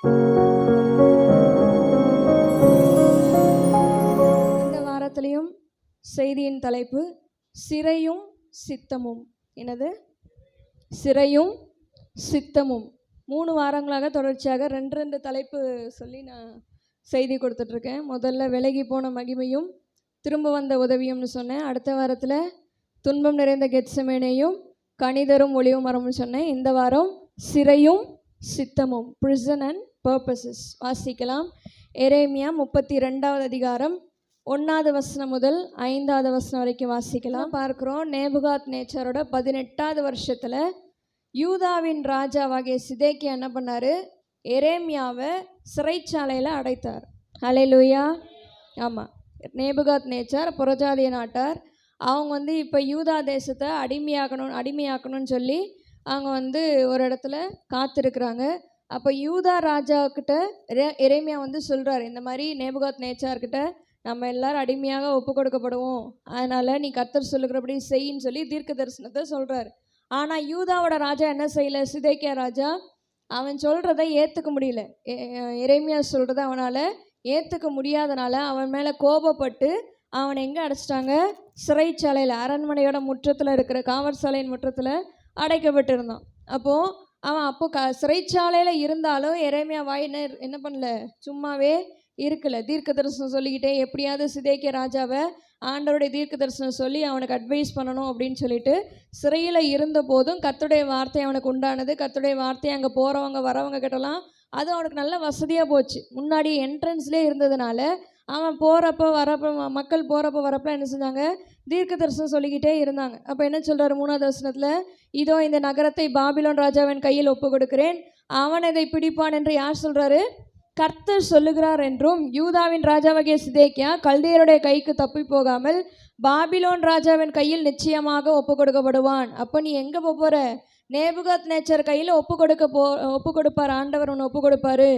இந்த வாரத்திலையும் செய்தியின் தலைப்பு சிறையும் சித்தமும். என்னது? சிறையும் சித்தமும். 3 வாரங்களாக தொடர்ச்சியாக 2 தலைப்பு சொல்லி நான் செய்தி கொடுத்துட்ருக்கேன். முதல்ல விலகி போன மகிமையும் திரும்ப வந்த உதவியும்னு சொன்னேன். அடுத்த வாரத்தில் துன்பம் நிறைந்த கெத்செமனேயும் கனிதரும் ஒளிவு மரம்னு சொன்னேன். இந்த வாரம் சிறையும் சித்தமும், பிரிசன் அண்ட் பர்பஸஸ். வாசிக்கலாம். எரேமியா 32வது அதிகாரம் 1வது வசனம் முதல் 5வது வசனம் வரைக்கும் வாசிக்கலாம். பார்க்குறோம், நேபுகாத் நேச்சாரோட 18வது வருஷத்தில் யூதாவின் ராஜாவாகிய சிதேக்கியா என்ன பண்ணார்? எரேமியாவை சிறைச்சாலையில் அடைத்தார். ஹல்லேலூயா. ஆமாம், நேபுகாத் நேச்சார் புறஜாதிய நாட்டார். அவங்க இப்போ யூதா தேசத்தை அடிமையாக்கணும்னு சொல்லி அவங்க ஒரு இடத்துல காத்திருக்கிறாங்க. அப்போ யூதா ராஜாக்கிட்ட எரேமியா சொல்கிறார், இந்த மாதிரி நேபுகாத் நேச்சார்கிட்ட நம்ம எல்லாரும் அடிமையாக ஒப்பு கொடுக்கப்படுவோம், அதனால் நீ கர்த்தர் சொல்லுகிறபடி செய்யின்னு சொல்லி தீர்க்க தரிசனத்தை சொல்கிறார். ஆனால் யூதாவோட ராஜா என்ன செய்யலை? சிதேக்கியா ராஜா அவன் சொல்கிறத ஏற்றுக்க முடியல. எரேமியா சொல்கிறத அவனால் ஏற்றுக்க முடியாதனால அவன் மேலே கோபப்பட்டு அவனை எங்கே அடைச்சிட்டாங்க? சிறைச்சாலையில், அரண்மனையோட முற்றத்தில் இருக்கிற காவற்சாலையின் முற்றத்தில் அடைக்கப்பட்டிருந்தான். அப்போது அவன் சிறைச்சாலையில் இருந்தாலும் எரேமியா வாய் என்ன பண்ணல? சும்மாவே இருக்கல. தீர்க்க தரிசனம் சொல்லிக்கிட்டே எப்படியாவது சிதேக்கியா ராஜாவை ஆண்டவருடைய தீர்க்க தரிசனம் சொல்லி அவனுக்கு அட்வைஸ் பண்ணணும் அப்படின்னு சொல்லிட்டு சிறையில் இருந்த போதும் கர்த்தருடைய வார்த்தை அவனுக்கு உண்டானது. கர்த்தருடைய வார்த்தை அங்கே போகிறவங்க வரவங்க கிட்டலாம் அது அவனுக்கு நல்ல வசதியாக போச்சு. முன்னாடி என்ட்ரன்ஸ்லேயே இருந்ததுனால அவன் மக்கள் போகிறப்ப வரப்போ என்ன செஞ்சாங்க? தீர்க்க தரிசனம் சொல்லிக்கிட்டே இருந்தாங்க. அப்போ என்ன சொல்கிறார் 3வது வசனத்தில்? இதோ இந்த நகரத்தை பாபிலோன் ராஜாவின் கையில் ஒப்பு கொடுக்கிறேன், அவன் இதை பிடிப்பான் என்று யார் சொல்கிறாரு? கர்த்தர் சொல்லுகிறார் என்றும், யூதாவின் ராஜாவாகிய சிதேக்கியா கல்தேயருடைய கைக்கு தப்பி போகாமல் பாபிலோன் ராஜாவின் கையில் நிச்சயமாக ஒப்பு கொடுக்கப்படுவான். அப்போ நீ எங்கே போகிற? நேபுகாத் நேச்சர் கையில் ஒப்பு கொடுப்பார் ஆண்டவர், ஒன்று ஒப்பு கொடுப்பாரு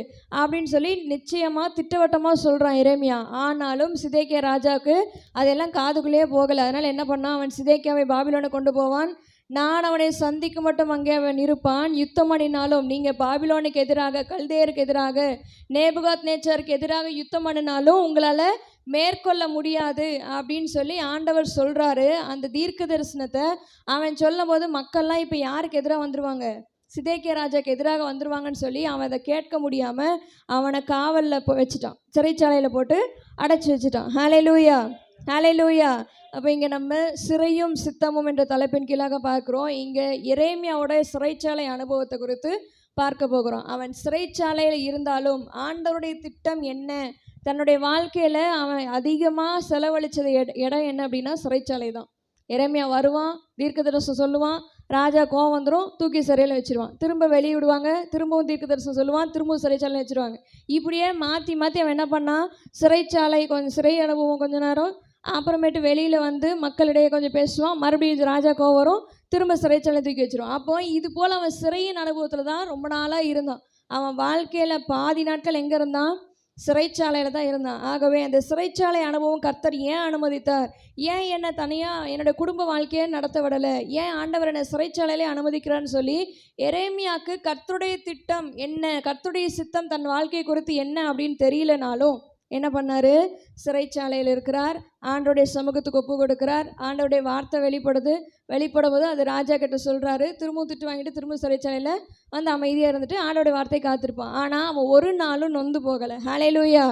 அப்படின்னு சொல்லி நிச்சயமாக திட்டவட்டமாக சொல்கிறான் எரேமியா. ஆனாலும் சிதேக்கியா ராஜாவுக்கு அதெல்லாம் காதுக்குள்ளேயே போகலை. அதனால் என்ன பண்ணான்? அவன் சிதேக்கியாவை பாபிலோனை கொண்டு போவான், நான் அவனை சந்திக்க மட்டும் அங்கே அவன் இருப்பான். யுத்தம் பண்ணினாலும், நீங்கள் பாபிலோனுக்கு எதிராக, கல்தேயருக்கு எதிராக, நேபுகாத் நேச்சாருக்கு எதிராக யுத்தம் பண்ணினாலும் உங்களால் மேற்கொள்ள முடியாது அப்படின்னு சொல்லி ஆண்டவர் சொல்கிறாரு. அந்த தீர்க்க தரிசனத்தை அவன் சொல்லும் போது மக்கள்லாம் இப்போ யாருக்கு எதிராக வந்துடுவாங்க? சிதேக்கியா ராஜாக்கு எதிராக வந்துடுவாங்கன்னு சொல்லி அவன் அதை கேட்க முடியாமல் அவனை காவலில் வச்சுட்டான், சிறைச்சாலையில் போட்டு அடைச்சி வச்சுட்டான். ஹல்லேலூயா, ஹல்லேலூயா. அப்போ இங்கே நம்ம சிறையும் சித்தமும் என்ற தலைப்பின் கீழாக பார்க்குறோம். இங்கே எரேமியாவோட சிறைச்சாலை அனுபவத்தை குறித்து பார்க்க போகிறோம். அவன் சிறைச்சாலையில் இருந்தாலும் ஆண்டவருடைய திட்டம் என்ன? தன்னுடைய வாழ்க்கையில் அவன் அதிகமாக செலவழித்தது இடம் என்ன அப்படின்னா சிறைச்சாலை தான். எரேமியா வருவான், தீர்க்க தரிசனம் சொல்லுவான், ராஜா கோவம் வந்துடும், தூக்கி சிறையில் வச்சுருவான், திரும்ப வெளியே விடுவாங்க, திரும்பவும் தீர்க்க தரிசனம் சொல்லுவான், திரும்பவும் சிறைச்சாலை வச்சுருவாங்க. இப்படியே மாற்றி அவன் என்ன பண்ணான்? சிறைச்சாலை சிறை அனுபவம் கொஞ்ச நேரம், அப்புறமேட்டு வெளியில் மக்களிடையே கொஞ்சம் பேசுவான், மறுபடியும் ராஜா கோவம் வரும், திரும்ப சிறைச்சாலை தூக்கி வச்சுருவான். அப்போ இது போல் அவன் சிறையின் அனுபவத்தில் தான் ரொம்ப நாளாக இருந்தான். அவன் வாழ்க்கையில் பாதி நாட்கள் எங்கே இருந்தான்? சிறைச்சாலையில் தான் இருந்தான். ஆகவே அந்த சிறைச்சாலை அனுபவம் கர்த்தர் ஏன் அனுமதித்தார்? ஏன் என்னை தனியாக என்னோடய குடும்ப வாழ்க்கையை நடத்த விடலை? ஏன் ஆண்டவர் என்னை சிறைச்சாலையிலே அனுமதிக்கிறான்னு சொல்லி எரேமியாவுக்கு கர்த்தருடைய திட்டம் என்ன, கர்த்தருடைய சித்தம் தன் வாழ்க்கை குறித்து என்ன அப்படின்னு தெரியலனாலும் என்ன பண்ணார்? சிறைச்சாலையில் இருக்கிறார், ஆண்டோடைய சமூகத்துக்கு ஒப்பு கொடுக்கிறார், ஆண்டோடைய வார்த்தை வெளிப்படும்போது அது ராஜா கிட்ட சொல்கிறாரு. திரும்பவும் திட்டு வாங்கிட்டு திரும்ப சிறைச்சாலையில் அமைதியாக இருந்துட்டு ஆண்டோடைய வார்த்தை காத்திருப்பான். ஆனால் அவன் ஒரு நாளும் நொந்து போகலை. ஹல்லேலூயா.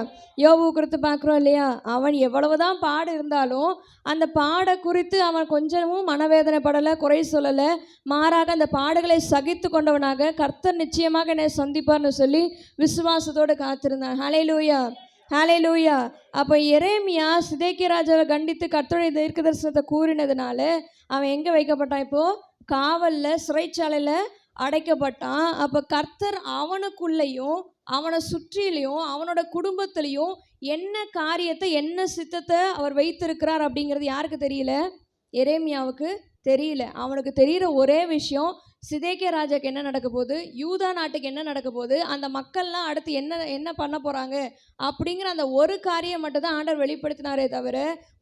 யோபு குறித்து பார்க்குறோம் இல்லையா? அவன் எவ்வளவுதான் பாடு இருந்தாலும் அந்த பாடை குறித்து அவன் கொஞ்சமும் மனவேதனைப்படலை, குறை சொல்லலை. மாறாக அந்த பாடுகளை சகித்து கொண்டவனாக கர்த்தர் நிச்சயமாக என்னை சந்திப்பார்னு சொல்லி விசுவாசத்தோடு காத்திருந்தான். ஹல்லேலூயா, ஹல்லேலூயா. அப்போ எரேமியா சிதேக்கியா ராஜாவை கண்டித்து கர்த்தருடைய தீர்க்க தரிசனத்தை கூறினதுனால அவன் எங்கே வைக்கப்பட்டான்? இப்போது காவலில், சிறைச்சாலையில் அடைக்கப்பட்டான். அப்போ கர்த்தர் அவனுக்குள்ளேயும் அவனை சுற்றிலையும் அவனோட குடும்பத்திலையும் என்ன காரியத்தை, என்ன சித்தத்தை அவர் வைத்திருக்கிறார் அப்படிங்கிறது யாருக்கு தெரியல? எரேமியாவுக்கு தெரியல. அவனுக்கு தெரிகிற ஒரே விஷயம், சிதேக்கியா ராஜாக்கு என்ன நடக்க போகுது, யூதா நாட்டுக்கு என்ன நடக்க போகுது, அந்த மக்கள்லாம் அடுத்து என்ன பண்ண போகிறாங்க அப்படிங்கிற அந்த ஒரு காரியம் மட்டும் தான் ஆண்டவர் வெளிப்படுத்தினாரே தவிர,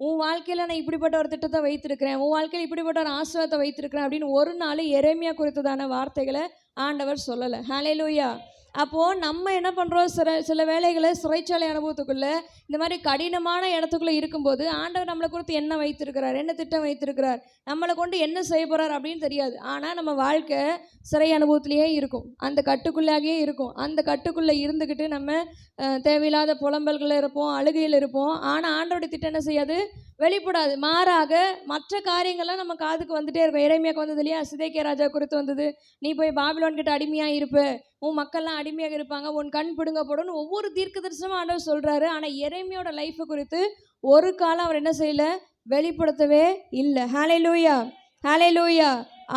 உன் வாழ்க்கையில் நான் இப்படிப்பட்ட ஒரு திட்டத்தை வைத்திருக்கிறேன், உன் வாழ்க்கையில் இப்படிப்பட்ட ஒரு ஆசீர்வாதத்தை வைத்திருக்கிறேன் அப்படின்னு ஒரு நாள் எரேமியா குறித்ததான வார்த்தைகளை ஆண்டவர் சொல்லலை. ஹல்லேலூயா. அப்போது நம்ம என்ன பண்ணுறோம், சில வேளைகளை சிறைச்சாலை அனுபவத்துக்குள்ளே இந்த மாதிரி கடினமான இடத்துக்குள்ளே இருக்கும்போது ஆண்டவர் நம்மளை குறித்து என்ன வைத்திருக்கிறார், என்ன திட்டம் வைத்திருக்கிறார், நம்மளை கொண்டு என்ன செய்ய போகிறார் அப்படின்னு தெரியாது. ஆனால் நம்ம வாழ்க்கை சிறை அனுபவத்திலேயே இருக்கும், அந்த கட்டுக்குள்ளாகவே இருக்கும். அந்த கட்டுக்குள்ளே இருந்துக்கிட்டு நம்ம தேவையில்லாத புலம்பல்களில் இருப்போம், அழுகையில் இருப்போம். ஆனால் ஆண்டவருடைய திட்டம் என்ன செய்யாது, வெளிப்படாது. மாறாக மற்ற காரியங்கள்லாம் நம்ம காதுக்கு வந்துட்டே இருக்கும். எரேமியாவுக்கு வந்தது இல்லையா, சிதேக்கியா ராஜா குறித்து வந்தது. நீ போய் பாபிலோன் கிட்ட அடிமையாக இருப்ப, உன் மக்கள்லாம் அடிமையாக இருப்பாங்க, உன் கண் பிடுங்கப்படும், ஒவ்வொரு தீர்க்க தரிசனமும் ஆண்டவர் சொல்கிறாரு. ஆனால் எரேமியாவோட லைஃப்பை குறித்து ஒரு காலம் அவர் என்ன செய்யலை, வெளிப்படுத்தவே இல்லை. ஹல்லேலூயா, ஹல்லேலூயா.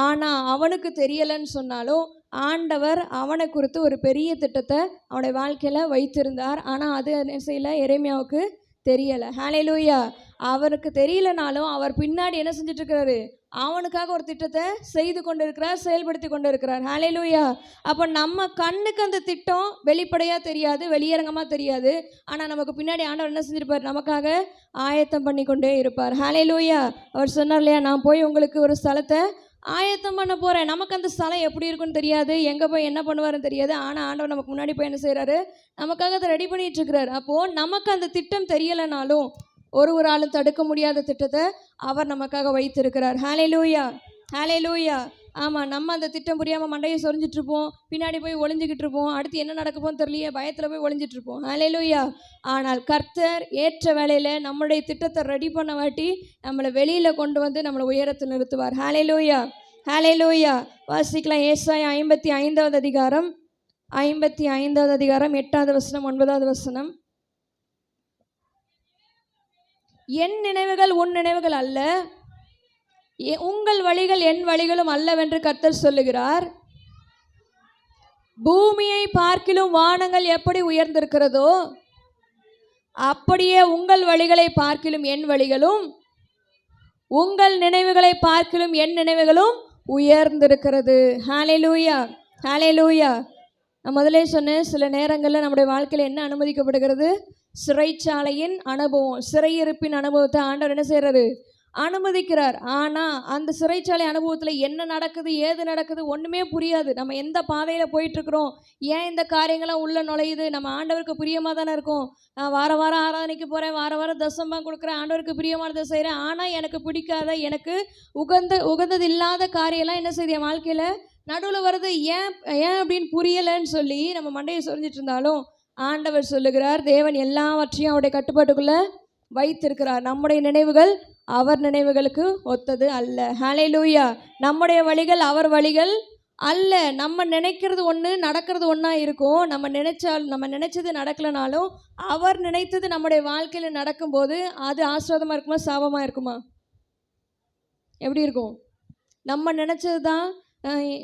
ஆனால் அவனுக்கு தெரியலைன்னு சொன்னாலும் ஆண்டவர் அவனை குறித்து ஒரு பெரிய திட்டத்தை அவனுடைய வாழ்க்கையில் வைத்திருந்தார். ஆனால் அது என்ன செய்யலை, எரேமியாவுக்கு தெரியலை. ஹல்லேலூயா. அவருக்கு தெரியலனாலும் அவர் பின்னாடி என்ன செஞ்சிட்ருக்கிறாரு, அவனுக்காக ஒரு திட்டத்தை செய்து கொண்டு இருக்கிறார், செயல்படுத்தி கொண்டு இருக்கிறார். ஹல்லேலூயா. அப்போ நம்ம கண்ணுக்கு அந்த திட்டம் வெளிப்படையாக தெரியாது, வெளியரங்கமாக தெரியாது. ஆனால் நமக்கு பின்னாடி ஆண்டவர் என்ன செஞ்சிருப்பார், நமக்காக ஆயத்தம் பண்ணி கொண்டே இருப்பார். ஹல்லேலூயா. அவர் சொன்னார் இல்லையா, நான் போய் உங்களுக்கு ஒரு ஸ்தலத்தை ஆயத்தம் பண்ண போகிறேன். நமக்கு அந்த ஸ்தலம் எப்படி இருக்குன்னு தெரியாது, எங்கே போய் என்ன பண்ணுவாருன்னு தெரியாது. ஆனால் ஆண்டவர் நமக்கு முன்னாடி போய் என்ன செய்கிறாரு, நமக்காக அதை ரெடி பண்ணிகிட்ருக்கிறார். அப்போது நமக்கு அந்த திட்டம் தெரியலைனாலும் ஒரு ஆளும் தடுக்க முடியாத திட்டத்தை அவர் நமக்காக வைத்திருக்கிறார். ஹல்லேலூயா, ஹல்லேலூயா. ஆமாம், நம்ம அந்த திட்டம் புரியாமல் மண்டையை சொரிஞ்சிட்ருப்போம், பின்னாடி போய் ஒளிஞ்சிக்கிட்டு இருப்போம், அடுத்து என்ன நடக்குமோன்னு தெரியலையே பயத்தில் போய் ஒளிஞ்சிட்ருப்போம். ஹல்லேலூயா. ஆனால் கர்த்தர் ஏற்ற வேலையில் நம்மளுடைய திட்டத்தை ரெடி பண்ண வாட்டி நம்மளை வெளியில் கொண்டு வந்து நம்மளை உயரத்தில் நிறுத்துவார். ஹல்லேலூயா, ஹல்லேலூயா. வாசிக்கலாம் ஏசாயா 55வது அதிகாரம், 55வது அதிகாரம் 8வது வசனம் 9வது வசனம். என் நினைவுகள் உன் நினைவுகள் அல்ல, உங்கள் வழிகள் என் வழிகளும் அல்லவென்று கர்த்தர் சொல்லுகிறார். பூமியை பார்க்கிலும் வானங்கள் எப்படி உயர்ந்திருக்கிறதோ அப்படியே உங்கள் வழிகளை பார்க்கிலும் என் வழிகளும், உங்கள் நினைவுகளை பார்க்கிலும் என் நினைவுகளும் உயர்ந்திருக்கிறது. ஹல்லேலூயா, ஹல்லேலூயா. நான் முதலே சொன்னேன், சில நேரங்களில் நம்முடைய வாழ்க்கையில் என்ன அனுமதிக்கப்படுகிறது, சிறைச்சாலையின் அனுபவம், சிறையிருப்பின் அனுபவத்தை ஆண்டவர் என்ன செய்கிறாரு, அனுமதிக்கிறார். ஆனால் அந்த சிறைச்சாலை அனுபவத்தில் என்ன நடக்குது, ஏது நடக்குது ஒன்றுமே புரியாது. நம்ம எந்த பாதையில் போயிட்டுருக்குறோம், ஏன் இந்த காரியங்கள்லாம் உள்ளே நுழையுது, நம்ம ஆண்டவருக்கு பிரியமாக தானே இருக்கும். நான் வார வாரம் ஆராதனைக்கு போகிறேன், வார வாரம் தசமாக கொடுக்குறேன், ஆண்டவருக்கு பிரியமானதை செய்கிறேன். ஆனால் எனக்கு பிடிக்காத, எனக்கு உகந்தது இல்லாத காரியெல்லாம் என்ன செய்யுது என் வாழ்க்கையில் நடுவில் வருது. ஏன் அப்படின்னு புரியலைன்னு சொல்லி நம்ம மண்டையை சொரிஞ்சிட்டு இருந்தாலும் ஆண்டவர் சொல்லுகிறார், தேவன் எல்லாவற்றையும் அவருடைய கட்டுப்பாட்டுக்குள்ளே வைத்திருக்கிறார். நம்முடைய நினைவுகள் அவர் நினைவுகளுக்கு ஒத்தது அல்ல. ஹல்லேலூயா. நம்முடைய வழிகள் அவர் வழிகள் அல்ல. நம்ம நினைக்கிறது ஒன்று, நடக்கிறது ஒன்றா இருக்கும். நம்ம நினைச்சது நடக்கலைனாலும் அவர் நினைத்தது நம்முடைய வாழ்க்கையில் நடக்கும்போது அது ஆசீர்வாதமாக இருக்குமா, சாபமாக இருக்குமா, எப்படி இருக்கும்? நம்ம நினச்சது தான்.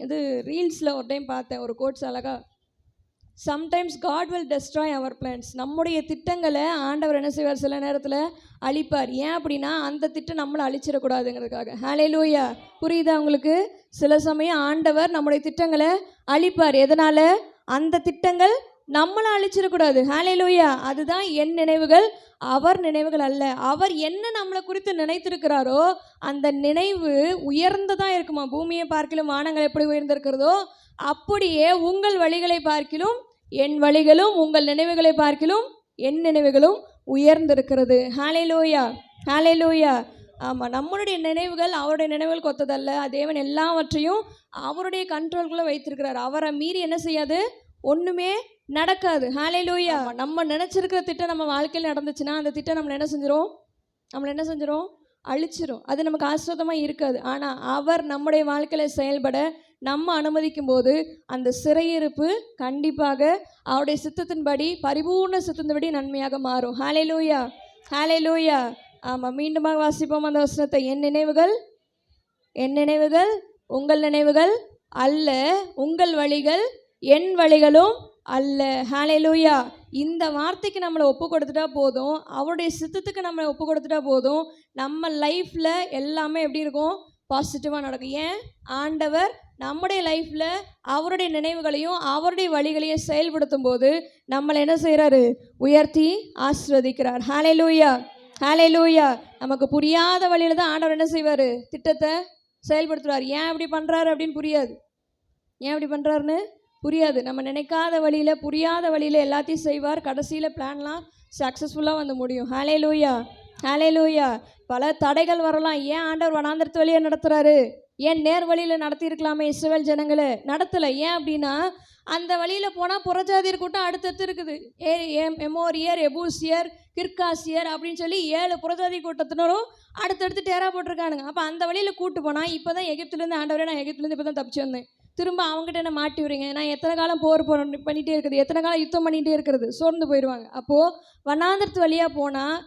இது ரீல்ஸில் ஒரு டைம் பார்த்தேன், ஒரு கோட்ஸ் அழகாக, sometimes God will destroy our plans. நம்முடைய திட்டங்களை ஆண்டவர் என்ன செய்வார், சில நேரத்தில் அழிப்பார். ஏன் அப்படின்னா அந்த திட்டம் நம்மளை அழிச்சிடக்கூடாதுங்கிறதுக்காக. ஹல்லேலூயா. புரியுதா உங்களுக்கு? சில சமயம் ஆண்டவர் நம்முடைய திட்டங்களை அழிப்பார். எதனால்? அந்த திட்டங்கள் நம்மளை அழிச்சிடக்கூடாது. ஹல்லேலூயா. அதுதான் என் நினைவுகள் அவர் நினைவுகள் அல்ல. அவர் என்ன நம்மளை குறித்து நினைத்திருக்கிறாரோ அந்த நினைவு உயர்ந்ததாக இருக்குமா. பூமியை பார்க்கிலும் வானங்கள் எப்படி உயர்ந்திருக்கிறதோ அப்படியே உங்கள் வழிகளை பார்க்கிலும் என் வழிகளும், உங்கள் நினைவுகளை பார்க்கிலும் என் நினைவுகளும் உயர்ந்திருக்கிறது. ஹல்லேலூயா, ஹல்லேலூயா. ஆமாம், நம்மளுடைய நினைவுகள் அவருடைய நினைவுகளுக்கு ஒத்ததல்ல. தேவன் எல்லாவற்றையும் அவருடைய கண்ட்ரோல்குள்ளே வைத்திருக்கிறார். அவரை மீறி என்ன செய்யாது, ஒன்றுமே நடக்காது. ஹல்லேலூயா. நம்ம நினச்சிருக்கிற திட்டம் நம்ம வாழ்க்கையில் நடந்துச்சுன்னா அந்த திட்டம் நம்மளை என்ன செஞ்சிடும், அழிச்சிரும். அது நமக்கு ஆசீர்வாதமாக இருக்காது. ஆனால் அவர் நம்முடைய வாழ்க்கையில் செயல்பட நம்ம அனுமதிக்கும் போது அந்த சிறையிருப்பு கண்டிப்பாக அவருடைய சித்தத்தின்படி, பரிபூர்ண சித்தத்தின்படி நன்மையாக மாறும். ஹல்லேலூயா, ஹல்லேலூயா. ஆமாம், மீண்டுமாக வாசிப்போம் அந்த வசனத்தை. என் நினைவுகள் உங்கள் நினைவுகள் அல்ல, உங்கள் வழிகள் என் வழிகளும் அல்ல. ஹல்லேலூயா. இந்த வார்த்தைக்கு நம்மளை ஒப்பு கொடுத்துட்டா போதும், அவருடைய சித்தத்துக்கு நம்மளை ஒப்பு கொடுத்துட்டா போதும், நம்ம லைஃப்பில் எல்லாமே எப்படி இருக்கும், பாசிட்டிவாக நடக்கும். ஏன்? ஆண்டவர் நம்முடைய லைஃப்பில் அவருடைய நினைவுகளையும் அவருடைய வழிகளையும் செயல்படுத்தும் போது நம்மளை என்ன செய்கிறாரு, உயர்த்தி ஆசீர்வதிக்கிறார். ஹல்லேலூயா, ஹல்லேலூயா. நமக்கு புரியாத வழியில் தான் ஆண்டவர் என்ன செய்வார், திட்டத்தை செயல்படுத்துவார். ஏன் இப்படி பண்ணுறாரு அப்படின்னு புரியாது, ஏன் இப்படி பண்ணுறாருன்னு புரியாது. நம்ம நினைக்காத வழியில், புரியாத வழியில் எல்லாத்தையும் செய்வார். கடைசியில் பிளான்லாம் சக்ஸஸ்ஃபுல்லாக வந்து முடியும். ஹல்லேலூயா, ஹல்லேலூயா. பல தடைகள் வரலாம். ஏன் ஆண்டவர் வனாந்திரத்து வழியை நடத்துகிறாரு? ஏன் நேர் வழியில் நடத்தியிருக்கலாமே இஸ்ரவேல் ஜனங்களை? நடத்தலை. ஏன் அப்படின்னா, அந்த வழியில் போனால் புறஜாதியர் கூட்டம் அடுத்தடுத்து இருக்குது. எமோரியர், எபூசியர், கிர்காசியர் அப்படின்னு சொல்லி 7 புறஜாதி கூட்டத்தினரும் அடுத்தடுத்து டேரா போட்டிருக்கானுங்க. அப்போ அந்த வழியில் கூட்டு போனால், இப்போ தான் எகிப்துலேருந்து ஆண்டவரே, நான் எகிப்துலேருந்து இப்போ தான் தப்பிச்சு வந்தேன், திரும்ப அவங்ககிட்ட என்ன மாட்டி விடுங்க, நான் எத்தனை காலம் போர் பண்ணிகிட்டே இருக்குது, எத்தனை காலம் யுத்தம் பண்ணிகிட்டே இருக்கிறது, சோர்ந்து போயிடுவாங்க. அப்போது வனாந்திரத்து வழியாக போனால்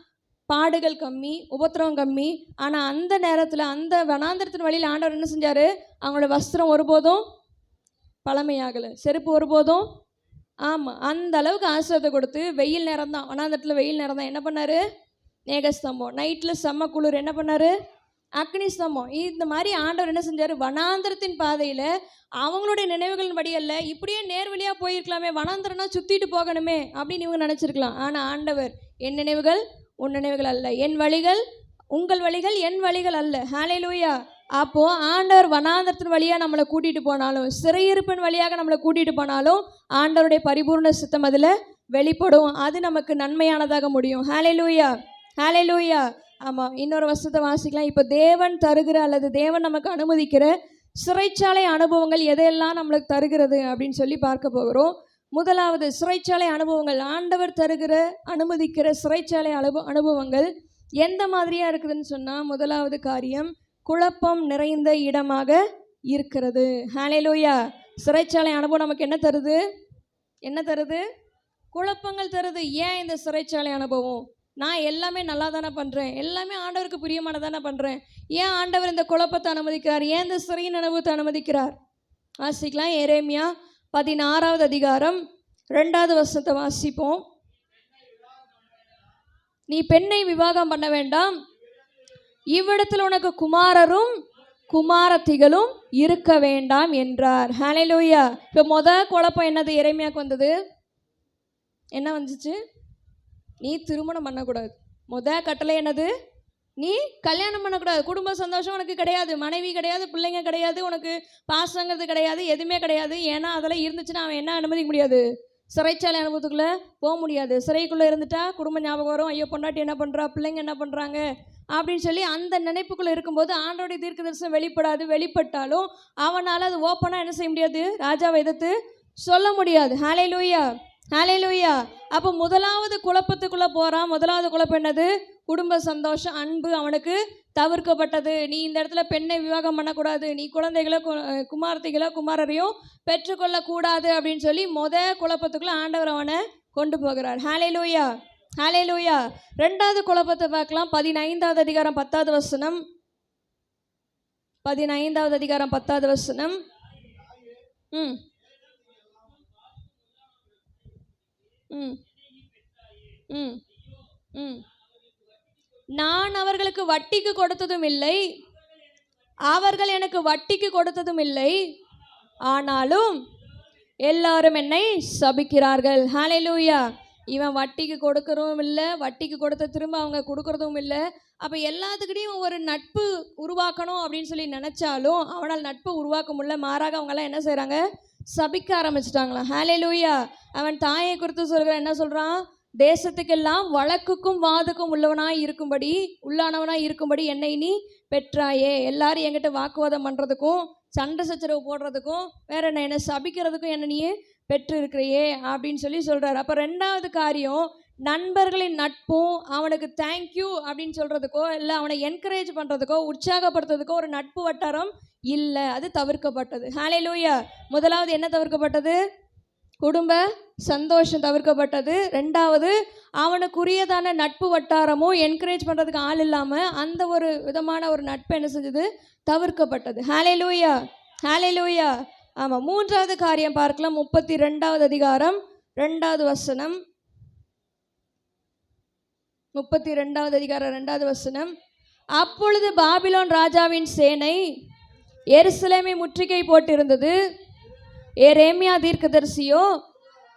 பாடுகள் கம்மி, உபத்திரவம் கம்மி. ஆனால் அந்த நேரத்தில், அந்த வனாந்திரத்தின் வழியில் ஆண்டவர் என்ன செஞ்சார்? அவங்களோட வஸ்திரம் ஒருபோதும் பழமையாகலை, செருப்பு ஒருபோதும், ஆமாம், அந்த அளவுக்கு ஆசிரியத்தை கொடுத்து, வெயில் நேரம் தான், வனாந்திரத்தில் வெயில் நேரம் தான், என்ன பண்ணார்? மேகஸ்தம்பம். நைட்டில் செம்ம குளிர், என்ன பண்ணார்? அக்னி ஸ்தம்பம். இந்த மாதிரி ஆண்டவர் என்ன செஞ்சார்? வனாந்திரத்தின் பாதையில் அவங்களுடைய நினைவுகளின் படியல்ல, இப்படியே நேர்வழியாக போயிருக்கலாமே, வனாந்திரம்னா சுற்றிட்டு போகணுமே அப்படின்னு இவங்க நினச்சிருக்கலாம். ஆனால் ஆண்டவர், என் நினைவுகள் உன் நினைவுகள் அல்ல, என் வழிகள் உங்கள் வழிகள் என் வழிகள் அல்ல. ஹல்லேலூயா. அப்போது ஆண்டவர் வனாந்திரத்தின் வழியாக நம்மளை கூட்டிகிட்டு போனாலும், சிறையிருப்பின் வழியாக நம்மளை கூட்டிகிட்டு போனாலும், ஆண்டவருடைய பரிபூர்ண சித்தம் அதில் வெளிப்படும். அது நமக்கு நன்மையானதாக முடியும். ஹல்லேலூயா, ஹல்லேலூயா. ஆமாம், இன்னொரு வசனத்தை வாசிக்கலாம். இப்போ தேவன் தருகிற அல்லது தேவன் நமக்கு அனுமதிக்கிற சிறைச்சாலை அனுபவங்கள் எதையெல்லாம் நம்மளுக்கு தருகிறது அப்படின்னு சொல்லி பார்க்க போகிறோம். முதலாவது சிறைச்சாலை அனுபவங்கள். ஆண்டவர் தருகிற, அனுமதிக்கிற சிறைச்சாலை அனுபவங்கள் எந்த மாதிரியாக இருக்குதுன்னு சொன்னால், முதலாவது காரியம், குழப்பம் நிறைந்த இடமாக இருக்கிறது. ஹல்லேலூயா. சிறைச்சாலை அனுபவம் நமக்கு என்ன தருது? என்ன தருது? குழப்பங்கள் தருது. ஏன் இந்த சிறைச்சாலை அனுபவம்? நான் எல்லாமே நல்லா தானே பண்ணுறேன், எல்லாமே ஆண்டவருக்கு பிரியமானதானே பண்ணுறேன், ஏன் ஆண்டவர் இந்த குழப்பத்தை அனுமதிக்கிறார்? ஏன் இந்த சிறையின் அனுபவத்தை அனுமதிக்கிறார்? வாசிக்கலாம். எரேமியா 16வது அதிகாரம் 2வது வசனத்தை வாசிப்போம். நீ பெண்ணை விவாகம் பண்ண வேண்டாம், இவ்விடத்தில் உனக்கு குமாரரும் குமாரத்திகளும் இருக்க வேண்டாம் என்றார். ஹல்லேலூயா. இப்போ குழப்பம் என்னது எரேமியாவுக்கு வந்தது? என்ன வந்துச்சு? நீ திருமணம் பண்ணக்கூடாது. கட்டளை என்னது? நீ கல்யாணம் பண்ணக்கூடாது. குடும்ப சந்தோஷம் உனக்கு கிடையாது, மனைவி கிடையாது, பிள்ளைங்க கிடையாது, உனக்கு பாசங்கிறது கிடையாது, எதுவுமே கிடையாது. ஏன்னா அதெல்லாம் இருந்துச்சுன்னா அவன் என்ன அனுமதிக்க முடியாது? சிறைச்சாலை அனுபவத்துக்குள்ளே போக முடியாது. சிறைக்குள்ளே இருந்துட்டா குடும்ப ஞாபகம் வரும், ஐயோ பொண்டாட்டி என்ன பண்ணுறா, பிள்ளைங்க என்ன பண்ணுறாங்க அப்படின்னு சொல்லி அந்த நினைப்புக்குள்ளே இருக்கும்போது ஆண்டோடைய தீர்க்க தரிசனம் வெளிப்படாது. வெளிப்பட்டாலும் அவனால் அது ஓப்பனாக என்ன செய்ய முடியாது? ராஜாவை எதிர்த்து சொல்ல முடியாது. ஹல்லேலூயா, ஹல்லேலூயா. அப்போ முதலாவது குழப்பத்துக்குள்ளே போகிறான். முதலாவது குழப்பம் என்னது? குடும்ப சந்தோஷம், அன்பு அவனுக்கு தவிர்க்கப்பட்டது. நீ இந்த இடத்துல பெண்ணை விவாகம் பண்ணக்கூடாது, நீ குழந்தைகளோ குமாரத்தைகளோ குமாரரையும் பெற்றுக்கொள்ளக்கூடாது அப்படின்னு சொல்லி குழப்பத்துக்குள்ளே ஆண்டவர் அவனை கொண்டு போகிறார். ஹல்லேலூயா, ஹல்லேலூயா. 2வது குழப்பத்தை பார்க்கலாம். 15வது அதிகாரம் 10வது வசனம். 15வது அதிகாரம் 10வது வசனம். நான் அவர்களுக்கு வட்டிக்கு கொடுத்ததும் இல்லை, அவர்கள் எனக்கு வட்டிக்கு கொடுத்ததும் இல்லை, ஆனாலும் எல்லாரும் என்னை சபிக்கிறார்கள். ஹல்லேலூயா. இவன் வட்டிக்கு கொடுக்கறதும் இல்லை, வட்டிக்கு கொடுத்த திரும்ப அவங்க கொடுக்கறதும் இல்லை. அப்போ எல்லாத்துக்கிட்டையும் ஒரு நட்பு உருவாக்கணும் அப்படின்னு சொல்லி நினச்சாலும் அவனால் நட்பு உருவாக்க முடியல. மாறாக அவங்கெல்லாம் என்ன செய்கிறாங்க? சபிக்க ஆரம்பிச்சிட்டாங்களாம். ஹல்லேலூயா. அவன் தாயை குறித்து சொல்கிறான். என்ன சொல்கிறான்? தேசத்துக்கெல்லாம் வழக்குக்கும் வாதுக்கும் உள்ளானவனாய் இருக்கும்படி என்னை நீ பெற்றாயே. எல்லாரும் என்கிட்ட வாக்குவாதம் பண்ணுறதுக்கும் சண்டை சச்சரவு போடுறதுக்கும் வேற என்னை சபிக்கிறதுக்கும் என்ன நீ பெற்று இருக்கிறையே அப்படின்னு சொல்லி சொல்கிறார். அப்போ 2வது காரியம், நண்பர்களின் நட்பும் அவனுக்கு தேங்க்யூ அப்படின்னு சொல்கிறதுக்கோ இல்லை அவனை என்கரேஜ் பண்ணுறதுக்கோ உற்சாகப்படுத்துறதுக்கோ ஒரு நட்பு வட்டாரம் இல்லை, அது தவிர்க்கப்பட்டது. ஹல்லேலூயா. முதலாவது என்ன தவிர்க்கப்பட்டது? குடும்ப சந்தோஷம் தவிர்க்கப்பட்டது. 2வது அவனுக்குரியதான நட்பு வட்டாரமும் என்கரேஜ் பண்ணுறதுக்கு ஆள் இல்லாமல் அந்த ஒரு விதமான ஒரு நட்பு என்ன செஞ்சது? தவிர்க்கப்பட்டது. ஹல்லேலூயா, ஹல்லேலூயா. ஆமாம். 3வது காரியம் பார்க்கலாம். 32வது அதிகாரம் 2வது வசனம். 32வது அதிகாரம் 2வது வசனம். அப்பொழுது பாபிலோன் ராஜாவின் சேனை எருசலேமை முற்றுகை போட்டிருந்தது. எரேமியா தீர்க்கதரிசியோ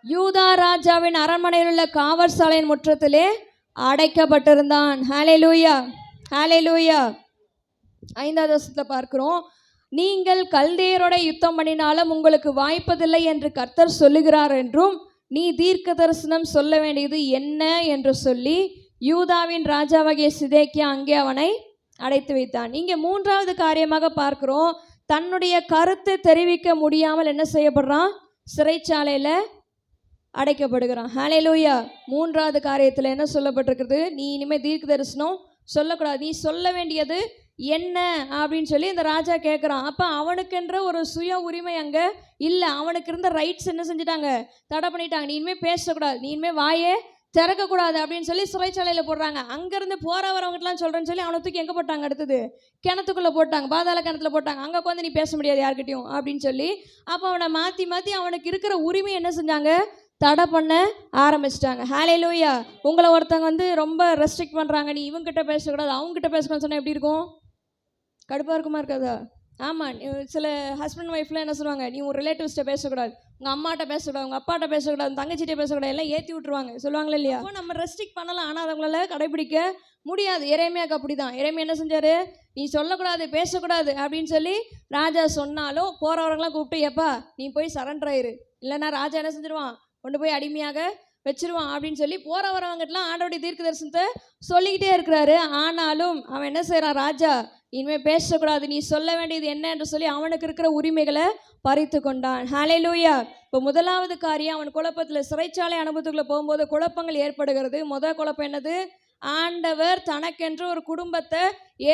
யூதா ராஜாவின் அரண்மனையில் உள்ள காவல் சாலையின் முற்றத்திலே அடைக்கப்பட்டிருந்தான். ஹல்லேலூயா, ஹல்லேலூயா. 5வது வசனத்தில் பார்க்கிறோம். நீங்கள் கல்தேயரோட யுத்தம் பண்ணினாலும் உங்களுக்கு வாய்ப்பதில்லை என்று கர்த்தர் சொல்லுகிறார் என்றும் நீ தீர்க்க தரிசனம் சொல்ல வேண்டியது என்ன என்று சொல்லி யூதாவின் ராஜாவாகிய சிதேக்கியா அங்கே அவனை அடைத்து வைத்தான். இங்கே மூன்றாவது காரியமாக பார்க்கிறோம், தன்னுடைய கருத்தை தெரிவிக்க முடியாமல் என்ன செய்யப்படுறான், சிறைச்சாலையில் அடைக்கப்படுகிறான். ஹல்லேலூயா. மூன்றாவது காரியத்தில் என்ன சொல்லப்பட்டிருக்கிறது, நீ இனிமேல் தீர்க்க தரிசனம் சொல்லக்கூடாது, நீ சொல்ல வேண்டியது என்ன அப்படின்னு சொல்லி இந்த ராஜா கேட்குறான். அப்போ அவனுக்கென்ற ஒரு சுய உரிமை அங்கே இல்லை, அவனுக்கு இருந்த ரைட்ஸ் என்ன செஞ்சுட்டாங்க, தடை பண்ணிட்டாங்க. நீ இனிமேல் பேசக்கூடாது, நீ இனிமேல் வாயே திறக்கக்கூடாது அப்படின்னு சொல்லி சிறைச்சாலையில் போடுறாங்க. அங்கேருந்து போகிற வரவங்கட்டலாம் சொல்கிறேன்னு சொல்லி அவனை தூக்கி எங்கே போட்டாங்க, அடுத்தது கிணத்துக்குள்ளே போட்டாங்க, பாதாள கிணத்துல போட்டாங்க. அங்கே உட்காந்து நீ பேச முடியாது யார்கிட்டையும் அப்படின்னு சொல்லி அப்போ அவனை மாற்றி மாற்றி அவனுக்கு இருக்கிற உரிமை என்ன செஞ்சாங்க, தடை பண்ண ஆரம்பிச்சிட்டாங்க. ஹல்லேலூயா. உங்களை ஒருத்தவங்க ரொம்ப ரெஸ்ட்ரிக்ட் பண்ணுறாங்க, நீ இவங்ககிட்ட பேசக்கூடாது அவங்ககிட்ட பேசக்கூடாதுன்னு சொன்னால் எப்படி இருக்கும், கடுப்பாக இருக்குமா இருக்காதா? ஆமாம், சில ஹஸ்பண்ட் ஒய்ஃப்லாம் என்ன சொல்லுவாங்க, நீ உன் ரிலேட்டிவ்ஸ்கிட்ட பேசக்கூடாது, உங்கள் அம்மாட்ட பேசக்கூடாது, உங்கள் அப்பாட்ட பேசக்கூடாது, தங்கச்சிட்டே பேசக்கூடாது, எல்லாம் ஏற்றி விட்டுருவாங்க, சொல்லுவாங்களே இல்லையா? அப்போ நம்ம ரெஸ்ட்ரிக்ட் பண்ணலாம், ஆனால் அவங்களால கடைபிடிக்க முடியாது. எரேமியாவுக்கு அப்படி தான். எரேமியா என்ன செஞ்சார், நீ சொல்லக்கூடாது பேசக்கூடாது அப்படின்னு சொல்லி ராஜா சொன்னாலும் போகிறவர்களாம் கூப்பிட்டு, எப்பா நீ போய் சரண்டர் ஆயிரு, இல்லைன்னா ராஜா என்ன செஞ்சிருவான், கொண்டு போய் அடிமையாக வச்சிருவான் அப்படின்னு சொல்லி போகிற வரவங்கட்டலாம் ஆண்டவருடைய தீர்க்க தரிசனத்தை சொல்லிக்கிட்டே இருக்கிறாரு. ஆனாலும் அவன் என்ன செய்கிறான், ராஜா இனிமேல் பேசக்கூடாது, நீ சொல்ல வேண்டியது என்ன என்று சொல்லி அவனுக்கு இருக்கிற உரிமைகளை பறித்து கொண்டான். ஹல்லேலூயா. இப்போ முதலாவது காரியம், அவன் குழப்பத்தில் சிறைச்சாலை அனுபவத்துக்குள்ளே போகும்போது குழப்பங்கள் ஏற்படுகிறது. முதல் குழப்பம் என்னது, ஆண்டவர் தனக்கென்று ஒரு குடும்பத்தை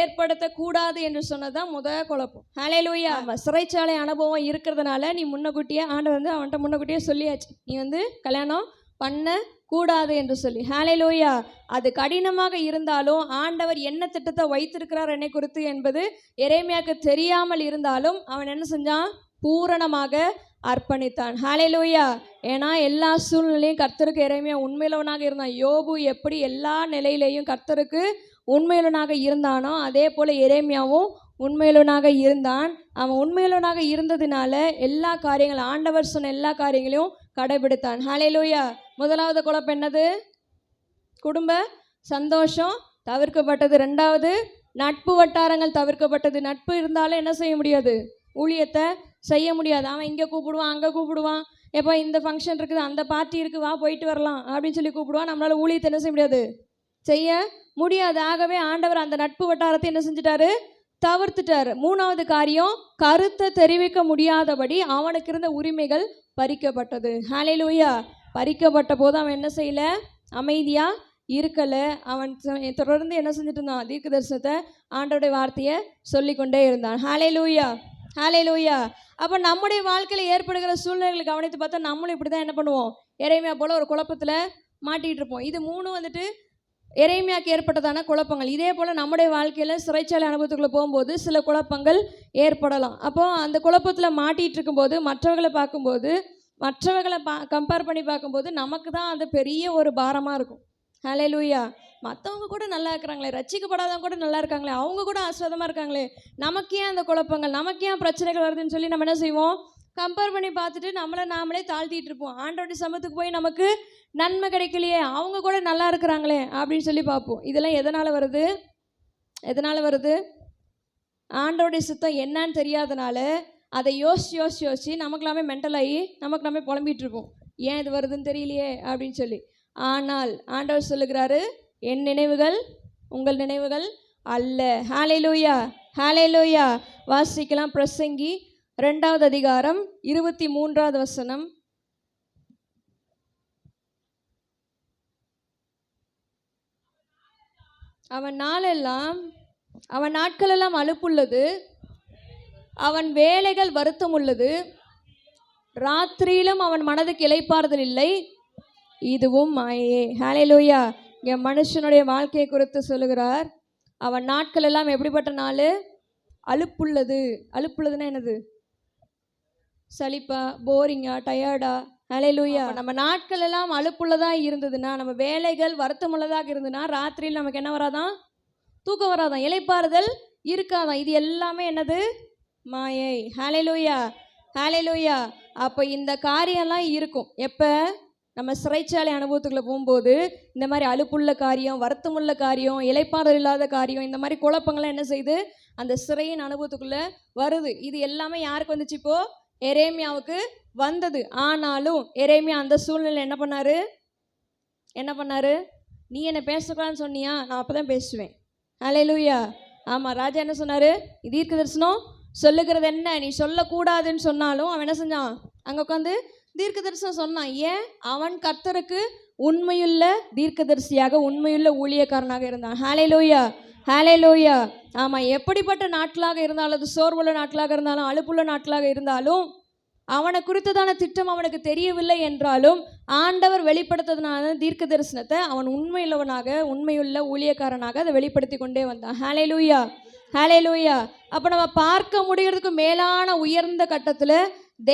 ஏற்படுத்தக்கூடாது என்று சொன்னதான் முதல் குழப்பம். ஹல்லேலூயா. சிறைச்சாலை அனுபவம் இருக்கிறதுனால நீ முன்னக்கூட்டியே ஆண்டவர் அவன்கிட்ட முன்னக்கூட்டியே சொல்லியாச்சு, நீ கல்யாணம் பண்ண கூடாது என்று சொல்லி. ஹல்லேலூயா. அது கடினமாக இருந்தாலும் ஆண்டவர் என்ன திட்டத்தை வைத்திருக்கிறார் என்னை குறித்து என்பது எரேமியாவுக்கு தெரியாமல் இருந்தாலும் அவன் என்ன செஞ்சான், பூரணமாக அர்ப்பணித்தான். ஹல்லேலூயா. ஏன்னா எல்லா சூழ்நிலையும் கர்த்தருக்கு எரேமியா உண்மையுள்ளவனாக இருந்தான். யோபு எப்படி எல்லா நிலையிலையும் கர்த்தருக்கு உண்மையுள்ளவனாக இருந்தானோ அதே போல் எரேமியாவும் உண்மையுள்ளவனாக இருந்தான். அவன் உண்மையுள்ளவனாக இருந்ததுனால எல்லா காரியங்களும் ஆண்டவர் சொன்ன எல்லா காரியங்களையும் கடைபிடித்தான். ஹல்லேலூயா. முதலாவது குழப்பம் என்னது, குடும்ப சந்தோஷம் தவிர்க்கப்பட்டது. ரெண்டாவது, நட்பு வட்டாரங்கள் தவிர்க்கப்பட்டது. நட்பு இருந்தாலும் என்ன செய்ய முடியாது, ஊழியத்தை செய்ய முடியாது. அவன் இங்கே கூப்பிடுவான், அங்கே கூப்பிடுவான், எப்போ இந்த ஃபங்க்ஷன் இருக்குது, அந்த பார்ட்டி இருக்குது, வா போயிட்டு வரலாம் அப்படின்னு சொல்லி கூப்பிடுவான். நம்மளால் ஊழியத்தை என்ன செய்ய முடியாது, செய்ய முடியாது. ஆகவே ஆண்டவர் அந்த நட்பு வட்டாரத்தை என்ன செஞ்சிட்டாரு, தவிர்த்துட்டார். மூணாவது காரியம், கருத்தை தெரிவிக்க முடியாதபடி அவனுக்கு இருந்த உரிமைகள் பறிக்கப்பட்டது. ஹல்லேலூயா. பறிக்கப்பட்ட போது அவன் என்ன செய்யல, அமைதியாக இருக்கலை. அவன் தொடர்ந்து என்ன செஞ்சுட்டு இருந்தான், தீர்க்க தரிசனத்தை ஆண்டவருடைய வார்த்தையை சொல்லிக்கொண்டே இருந்தான். ஹல்லேலூயா. ஹல்லேலூயா. அப்போ நம்முடைய வாழ்க்கையில் ஏற்படுகிற சூழ்நிலைகளை கவனித்து பார்த்தா நம்மளும் இப்படி தான் என்ன பண்ணுவோம், எரேமியா போல் ஒரு குழப்பத்தில் மாட்டிகிட்டு இருப்போம். இது மூணும் எரேமியாவுக்கு ஏற்பட்டதான குழப்பங்கள். இதே போல் நம்முடைய வாழ்க்கையில் சிறைச்சாலை அனுபவத்துக்குள்ளே போகும்போது சில குழப்பங்கள் ஏற்படலாம். அப்போது அந்த குழப்பத்தில் மாட்டிகிட்டு இருக்கும்போது மற்றவர்களை பார்க்கும்போது, மற்றவர்களை கம்பேர் பண்ணி பார்க்கும்போது நமக்கு தான் அது பெரிய ஒரு பாரமாக இருக்கும். ஹல்லேலூயா. மற்றவங்க கூட நல்லா இருக்கிறாங்களே, ரட்சிக்கப்படாதவங்க கூட நல்லா இருக்காங்களே, அவங்க கூட ஆசீர்வாதமாக இருக்காங்களே, நமக்கு ஏன் அந்த குழப்பங்கள், நமக்கு ஏன் பிரச்சனைகள் வருதுன்னு சொல்லி நம்ம என்ன செய்வோம், கம்பேர் பண்ணி பார்த்துட்டு நம்மளை நாமளே தாழ்த்திட்டு இருப்போம். ஆண்டோடைய சமத்துக்கு போய் நமக்கு நன்மை கிடைக்கலையே, அவங்க கூட நல்லா இருக்கிறாங்களே அப்படின்னு சொல்லி பார்ப்போம். இதெல்லாம் எதனால் வருது, ஆண்டோடைய சுத்தம் என்னன்னு தெரியாதனால அதை யோசிச்சு நமக்குலாமே மென்டலாகி நமக்கு நாமே புலம்பிகிட்டு இருப்போம், ஏன் இது வருதுன்னு தெரியலையே அப்படின்னு சொல்லி. ஆனால் ஆண்டவர் சொல்லுகிறாரு, என் நினைவுகள் உங்கள் நினைவுகள் அல்ல. ஹல்லேலூயா. ஹல்லேலூயா. வாசிக்கலாம். பிரசங்கி 2வது அதிகாரம் 23வது வசனம். அவன் நாட்களெல்லாம் அலுப்புள்ளது, அவன் வேலைகள் வருத்தம் உள்ளது, ராத்திரியிலும் அவன் மனதுக்கு இளைப்பாறுதல் இல்லை, இதுவும் மாயே. ஹல்லேலூயா. இங்கே மனுஷனுடைய வாழ்க்கையை குறித்து சொல்லுகிறார். அவன் நாட்கள் எல்லாம் எப்படிப்பட்ட நாள், அலுப்புள்ளதுன்னா என்னது, சலிப்பா, போரிங்கா, டயர்டா. ஹல்லேலூயா. நம்ம நாட்கள் எல்லாம் அலுப்புள்ளதாக இருந்ததுன்னா, நம்ம வேலைகள் வருத்தமுள்ளதாக இருந்ததுன்னா ராத்திரியில் நமக்கு என்ன வராதான், தூக்கம் வராதான், இளைப்பாறுதல் இருக்காதான். இது எல்லாமே என்னது, மாயை. ஹல்லேலூயா. ஹல்லேலூயா. அப்போ இந்த காரியம்லாம் இருக்கும் எப்போ, நம்ம சிறைச்சாலை அனுபவத்துக்குள்ளே போகும்போது இந்த மாதிரி அலுப்புள்ள காரியம், வருத்தமுள்ள காரியம், இளைப்பாறுதல் இல்லாத காரியம், இந்த மாதிரி குழப்பங்கள்லாம் என்ன செய்யுது, அந்த சிறையின் அனுபவத்துக்குள்ள வருது. இது எல்லாமே யாருக்கு வந்துச்சு? இப்போ எரேமியாவுக்கு வந்தது. ஆனாலும் எரேமியா அந்த சூழ்நிலை என்ன பண்ணாரு? நீ என்ன பேசக்கூடாதுன்னு சொன்னியா, நான் அப்பதான் பேசுவேன். ஹல்லேலூயா. ஆமா, ராஜா என்ன சொன்னாரு? தீர்க்க தரிசனம் சொல்லுகிறது என்ன, நீ சொல்லக்கூடாதுன்னு சொன்னாலும் அவன் என்ன செஞ்சான்? அங்க உட்காந்து தீர்க்க தரிசனம் சொன்னான். ஏன்? அவன் கர்த்தருக்கு உண்மையுள்ள தீர்க்கதரிசியாக, உண்மையுள்ள ஊழியக்காரனாக இருந்தான். ஹல்லேலூயா, ஹல்லேலூயா. ஆமா, எப்படிப்பட்ட நாட்களாக இருந்தாலும், அது சோர்வுள்ள நாட்களாக இருந்தாலும், அலுப்புள்ள நாட்களாக இருந்தாலும், அவனை குறித்ததான திட்டம் அவனுக்கு தெரியவில்லை என்றாலும் ஆண்டவர் வெளிப்படுத்ததுனால தீர்க்க தரிசனத்தை அவன் உண்மையுள்ளவனாக, உண்மையுள்ள ஊழியக்காரனாக அதை வெளிப்படுத்தி கொண்டே வந்தான். ஹல்லேலூயா, ஹல்லேலூயா. அப்போ நம்ம பார்க்க முடிகிறதுக்கு மேலான உயர்ந்த கட்டத்தில்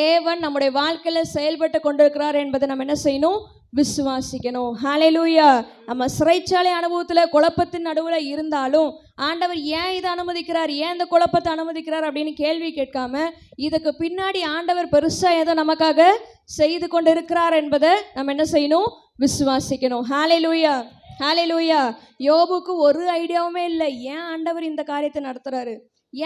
தேவன் நம்முடைய வாழ்க்கையில் செயல்பட்டு கொண்டிருக்கிறார் என்பதை நம்ம என்ன செய்யணும்? விசுவாசிக்கணும். ஹல்லேலூயா. நம்ம சிறைச்சாலை அனுபவத்தில் குழப்பத்தின் நடுவில் இருந்தாலும் ஆண்டவர் ஏன் இதை அனுமதிக்கிறார், ஏன் இந்த குழப்பத்தை அனுமதிக்கிறார் அப்படின்னு கேள்வி கேட்காம, இதுக்கு பின்னாடி ஆண்டவர் பெருசாக ஏதோ நமக்காக செய்து கொண்டு இருக்கிறார் என்பதை நம்ம என்ன செய்யணும்? விசுவாசிக்கணும். ஹல்லேலூயா, ஹல்லேலூயா. யோபுக்கு ஒரு ஐடியாவுமே இல்லை, ஏன் ஆண்டவர் இந்த காரியத்தை நடத்துறாரு,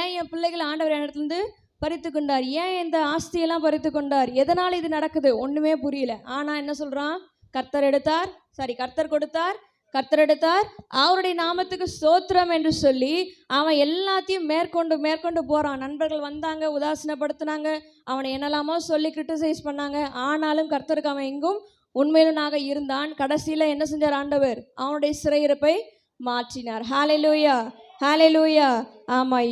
ஏன் என் பிள்ளைகளை ஆண்டவர் இடத்துலேருந்து பறித்து கொண்டார், ஏன் இந்த ஆஸ்தியெல்லாம் பறித்து கொண்டார், எதனால் இது நடக்குது, ஒன்றுமே புரியல. ஆனால் என்ன சொல்கிறான்? கர்த்தர் கொடுத்தார், கர்த்தர் எடுத்தார், அவருடைய நாமத்துக்கு ஸ்தோத்திரம் என்று சொல்லி அவன் எல்லாத்தையும் மேற்கொண்டு போகிறான். நண்பர்கள் வந்தாங்க, உதாசீனப்படுத்தினாங்க, அவனை என்னெல்லாமோ சொல்லி கிரிட்டிசைஸ் பண்ணாங்க. ஆனாலும் கர்த்தருக்கு அவன் எங்கும் உண்மையிலனாக இருந்தான். கடைசியில் என்ன செஞ்சார்? ஆண்டவர் அவனுடைய சிறையிருப்பை மாற்றினார். ஹல்லேலூயா, ஹல்லேலூயா. ஆமாம்,